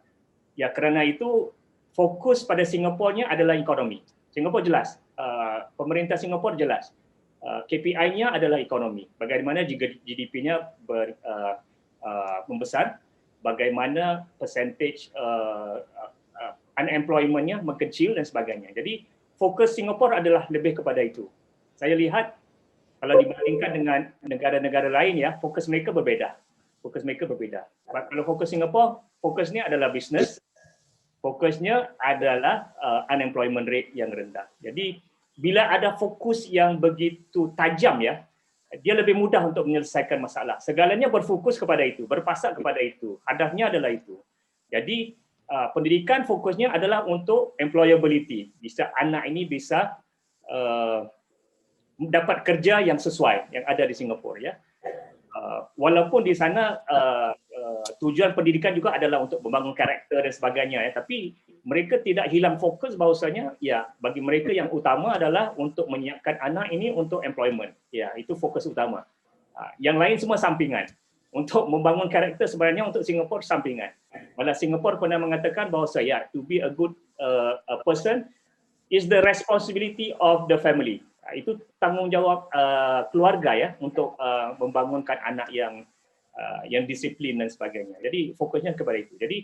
kerana itu fokus pada Singapura-nya adalah ekonomi. Singapura jelas, pemerintah Singapura jelas, KPI-nya adalah ekonomi. Bagaimana jika GDP-nya membesar, bagaimana percentage unemployment-nya mengkecil dan sebagainya. Jadi fokus Singapura adalah lebih kepada itu. Saya lihat kalau dibandingkan dengan negara-negara lain ya, fokus mereka berbeza. Kalau fokus Singapura, fokusnya adalah bisnes, fokusnya adalah unemployment rate yang rendah. Jadi bila ada fokus yang begitu tajam ya, dia lebih mudah untuk menyelesaikan masalah. Segalanya berfokus kepada itu, berpasak kepada itu. Hadafnya adalah itu. Jadi pendidikan fokusnya adalah untuk employability. Bisa anak ini bisa dapat kerja yang sesuai yang ada di Singapura ya. Walaupun di sana tujuan pendidikan juga adalah untuk membangun karakter dan sebagainya ya, tapi mereka tidak hilang fokus bahawasanya ya bagi mereka yang utama adalah untuk menyiapkan anak ini untuk employment. Ya, itu fokus utama. Yang lain semua sampingan. Untuk membangun karakter sebenarnya untuk Singapura sampingan. Malah Singapura pernah mengatakan bahawa ya to be a good person is the responsibility of the family. Itu tanggungjawab keluarga ya untuk membangunkan anak yang disiplin dan sebagainya. Jadi fokusnya kepada itu. Jadi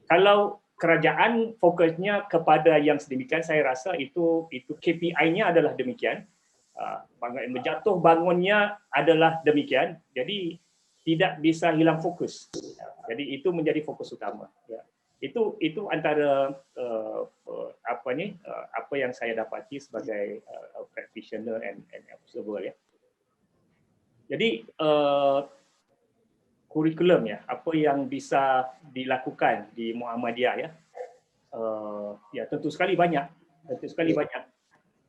kalau kerajaan fokusnya kepada yang sedemikian, saya rasa itu KPI-nya adalah demikian. Menjatuh bangunnya adalah demikian. Jadi tidak bisa hilang fokus. Jadi itu menjadi fokus utama. Ya. Itu antara apa yang saya dapati sebagai practitioner and observer ya. Jadi kurikulum ya, apa yang bisa dilakukan di Muhammadiyah ya. Ya tentu sekali banyak.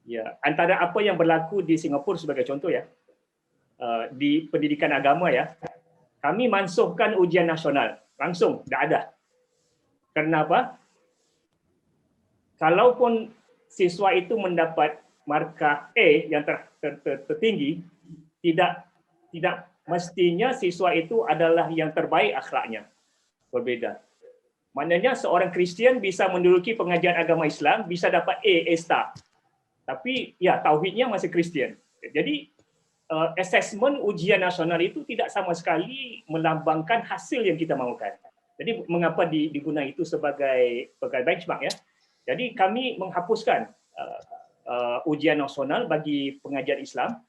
Ya, antara apa yang berlaku di Singapura sebagai contoh ya, di pendidikan agama ya, kami mansuhkan ujian nasional langsung, dah ada. Kenapa? Kalaupun siswa itu mendapat markah A yang tertinggi, tidak mestinya siswa itu adalah yang terbaik akhlaknya. Berbeda. Maknanya seorang Kristian bisa menduduki pengajian agama Islam, bisa dapat A star. Tapi ya tauhidnya masih Kristian. Jadi assessment ujian nasional itu tidak sama sekali melambangkan hasil yang kita mahukan. Jadi mengapa digunakan itu sebagai benchmark ya? Jadi kami menghapuskan ujian nasional bagi pengajian Islam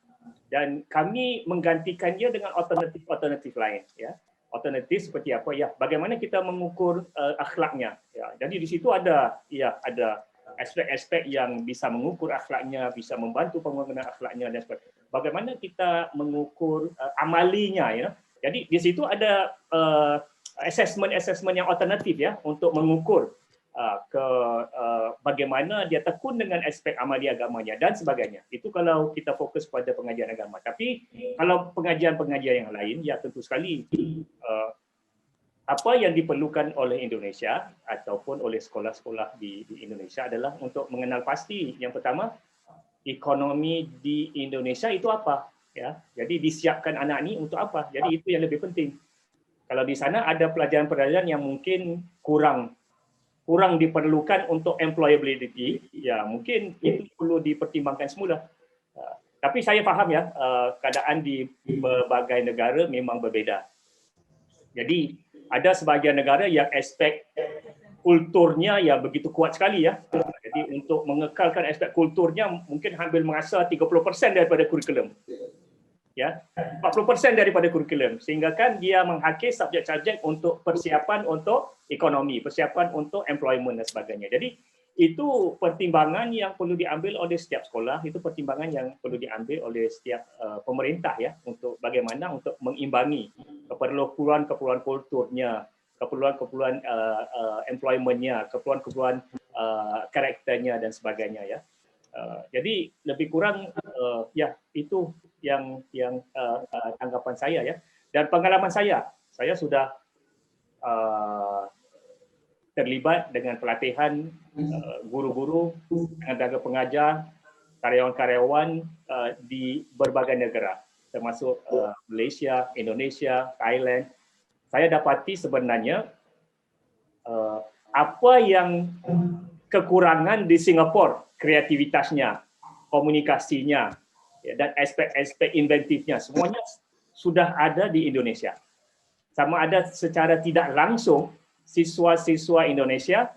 dan kami menggantikannya dengan alternatif lain ya. Alternatif seperti apa ya? Bagaimana kita mengukur akhlaknya ya. Jadi di situ ada aspek-aspek yang bisa mengukur akhlaknya, bisa membantu pengembangan akhlaknya dan sebagainya. Bagaimana kita mengukur amalinya ya. Jadi di situ ada assessment yang alternatif ya untuk mengukur bagaimana dia tekun dengan aspek amali agamanya dan sebagainya. Itu kalau kita fokus pada pengajian agama. Tapi kalau pengajian-pengajian yang lain, ya tentu sekali apa yang diperlukan oleh Indonesia ataupun oleh sekolah-sekolah di Indonesia adalah untuk mengenal pasti. Yang pertama, ekonomi di Indonesia itu apa? Ya, jadi disiapkan anak ini untuk apa? Jadi itu yang lebih penting. Kalau di sana ada pelajaran-pelajaran yang mungkin kurang diperlukan untuk employability, ya mungkin itu perlu dipertimbangkan semula. Tapi saya faham ya, keadaan di berbagai negara memang berbeda. Jadi ada sebahagian negara yang aspek kulturnya ya begitu kuat sekali ya. Jadi untuk mengekalkan aspek kulturnya mungkin hampir mengasah 30% daripada kurikulum. Ya, 40% daripada kurikulum, sehingga kan dia menghakis subjek-subjek untuk persiapan untuk ekonomi, persiapan untuk employment dan sebagainya. Jadi itu pertimbangan yang perlu diambil oleh setiap sekolah, itu pertimbangan yang perlu diambil oleh setiap pemerintah ya untuk bagaimana untuk mengimbangi keperluan kulturnya, keperluan employmentnya, keperluan karakternya dan sebagainya ya. Jadi lebih kurang ya itu yang tanggapan saya ya. Dan pengalaman saya sudah terlibat dengan pelatihan guru-guru, dengan tenaga pengajar, karyawan-karyawan di berbagai negara, termasuk Malaysia, Indonesia, Thailand. Saya dapati sebenarnya apa yang kekurangan di Singapura, kreativitasnya, komunikasinya, dan aspek-aspek inventifnya, semuanya sudah ada di Indonesia. Sama ada secara tidak langsung, siswa-siswa Indonesia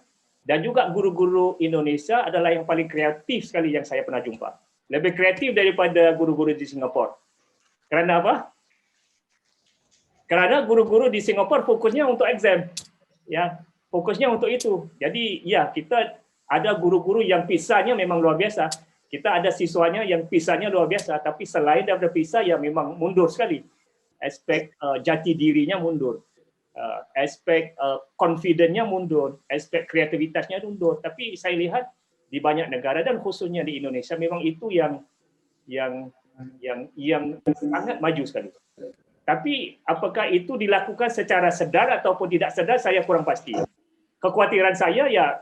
dan juga guru-guru Indonesia adalah yang paling kreatif sekali yang saya pernah jumpa. Lebih kreatif daripada guru-guru di Singapura. Kerana apa? Karena guru-guru di Singapura fokusnya untuk exam. Ya, fokusnya untuk itu. Jadi ya kita ada guru-guru yang pisahnya memang luar biasa. Kita ada siswanya yang pisahnya luar biasa, tapi selain daripada pisah ya memang mundur sekali. Aspek jati dirinya mundur. Aspek confidence-nya mundur, aspek kreativitasnya mundur. Tapi saya lihat di banyak negara dan khususnya di Indonesia memang itu yang sangat maju sekali. Tapi apakah itu dilakukan secara sedar ataupun tidak sedar, saya kurang pasti. Kekhawatiran saya ya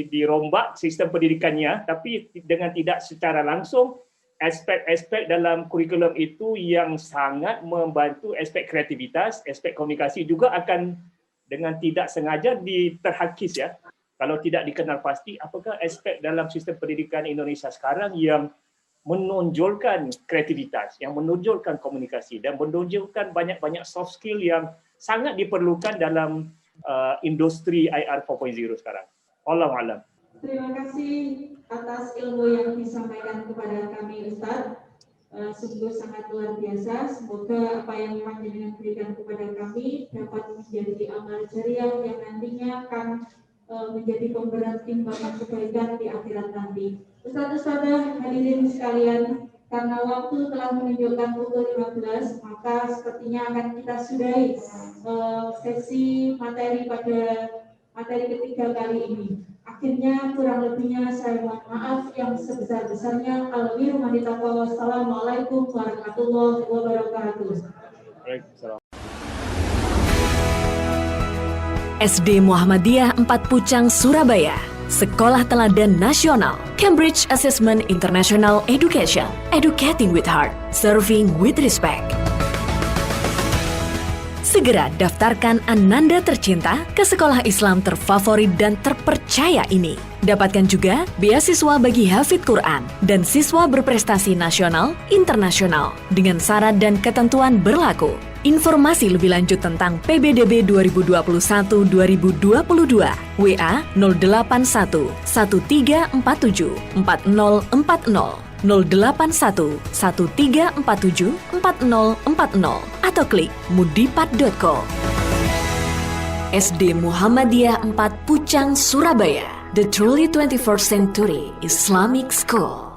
dirombak sistem pendidikannya, tapi dengan tidak secara langsung aspek-aspek dalam kurikulum itu yang sangat membantu aspek kreativitas, aspek komunikasi juga akan dengan tidak sengaja terhakis ya. Kalau tidak dikenal pasti, apakah aspek dalam sistem pendidikan Indonesia sekarang yang menonjolkan kreativitas, yang menonjolkan komunikasi dan menonjolkan banyak-banyak soft skill yang sangat diperlukan dalam industri IR 4.0 sekarang. Allahu a'lam. Terima kasih atas ilmu yang disampaikan kepada kami, Ustaz. Sungguh sangat luar biasa. Semoga apa yang Panjenengan berikan kepada kami dapat menjadi amal jariah yang nantinya akan menjadi pemberat timbangan kebaikan di akhirat nanti. Ustaz-ustazah hadirin sekalian, karena waktu telah menunjukkan pukul 15, maka sepertinya akan kita sudahi sesi materi pada materi ketiga kali ini. Akhirnya kurang lebihnya saya mohon maaf yang sebesar-besarnya. Wassalamualaikum warahmatullahi wabarakatuh. Waalaikumsalam. SD Muhammadiyah 4 Pucang, Surabaya, Sekolah Teladan Nasional, Cambridge Assessment International Education, Educating with Heart, Serving with Respect. Segera daftarkan Ananda tercinta ke sekolah Islam terfavorit dan terpercaya ini. Dapatkan juga beasiswa bagi hafid Quran dan siswa berprestasi nasional, internasional dengan syarat dan ketentuan berlaku. Informasi lebih lanjut tentang PBDB 2021-2022 WA 081 1347 4040 081 1347 4040 atau klik mudipat.co. SD Muhammadiyah 4 Pucang, Surabaya, the truly 21st century Islamic School.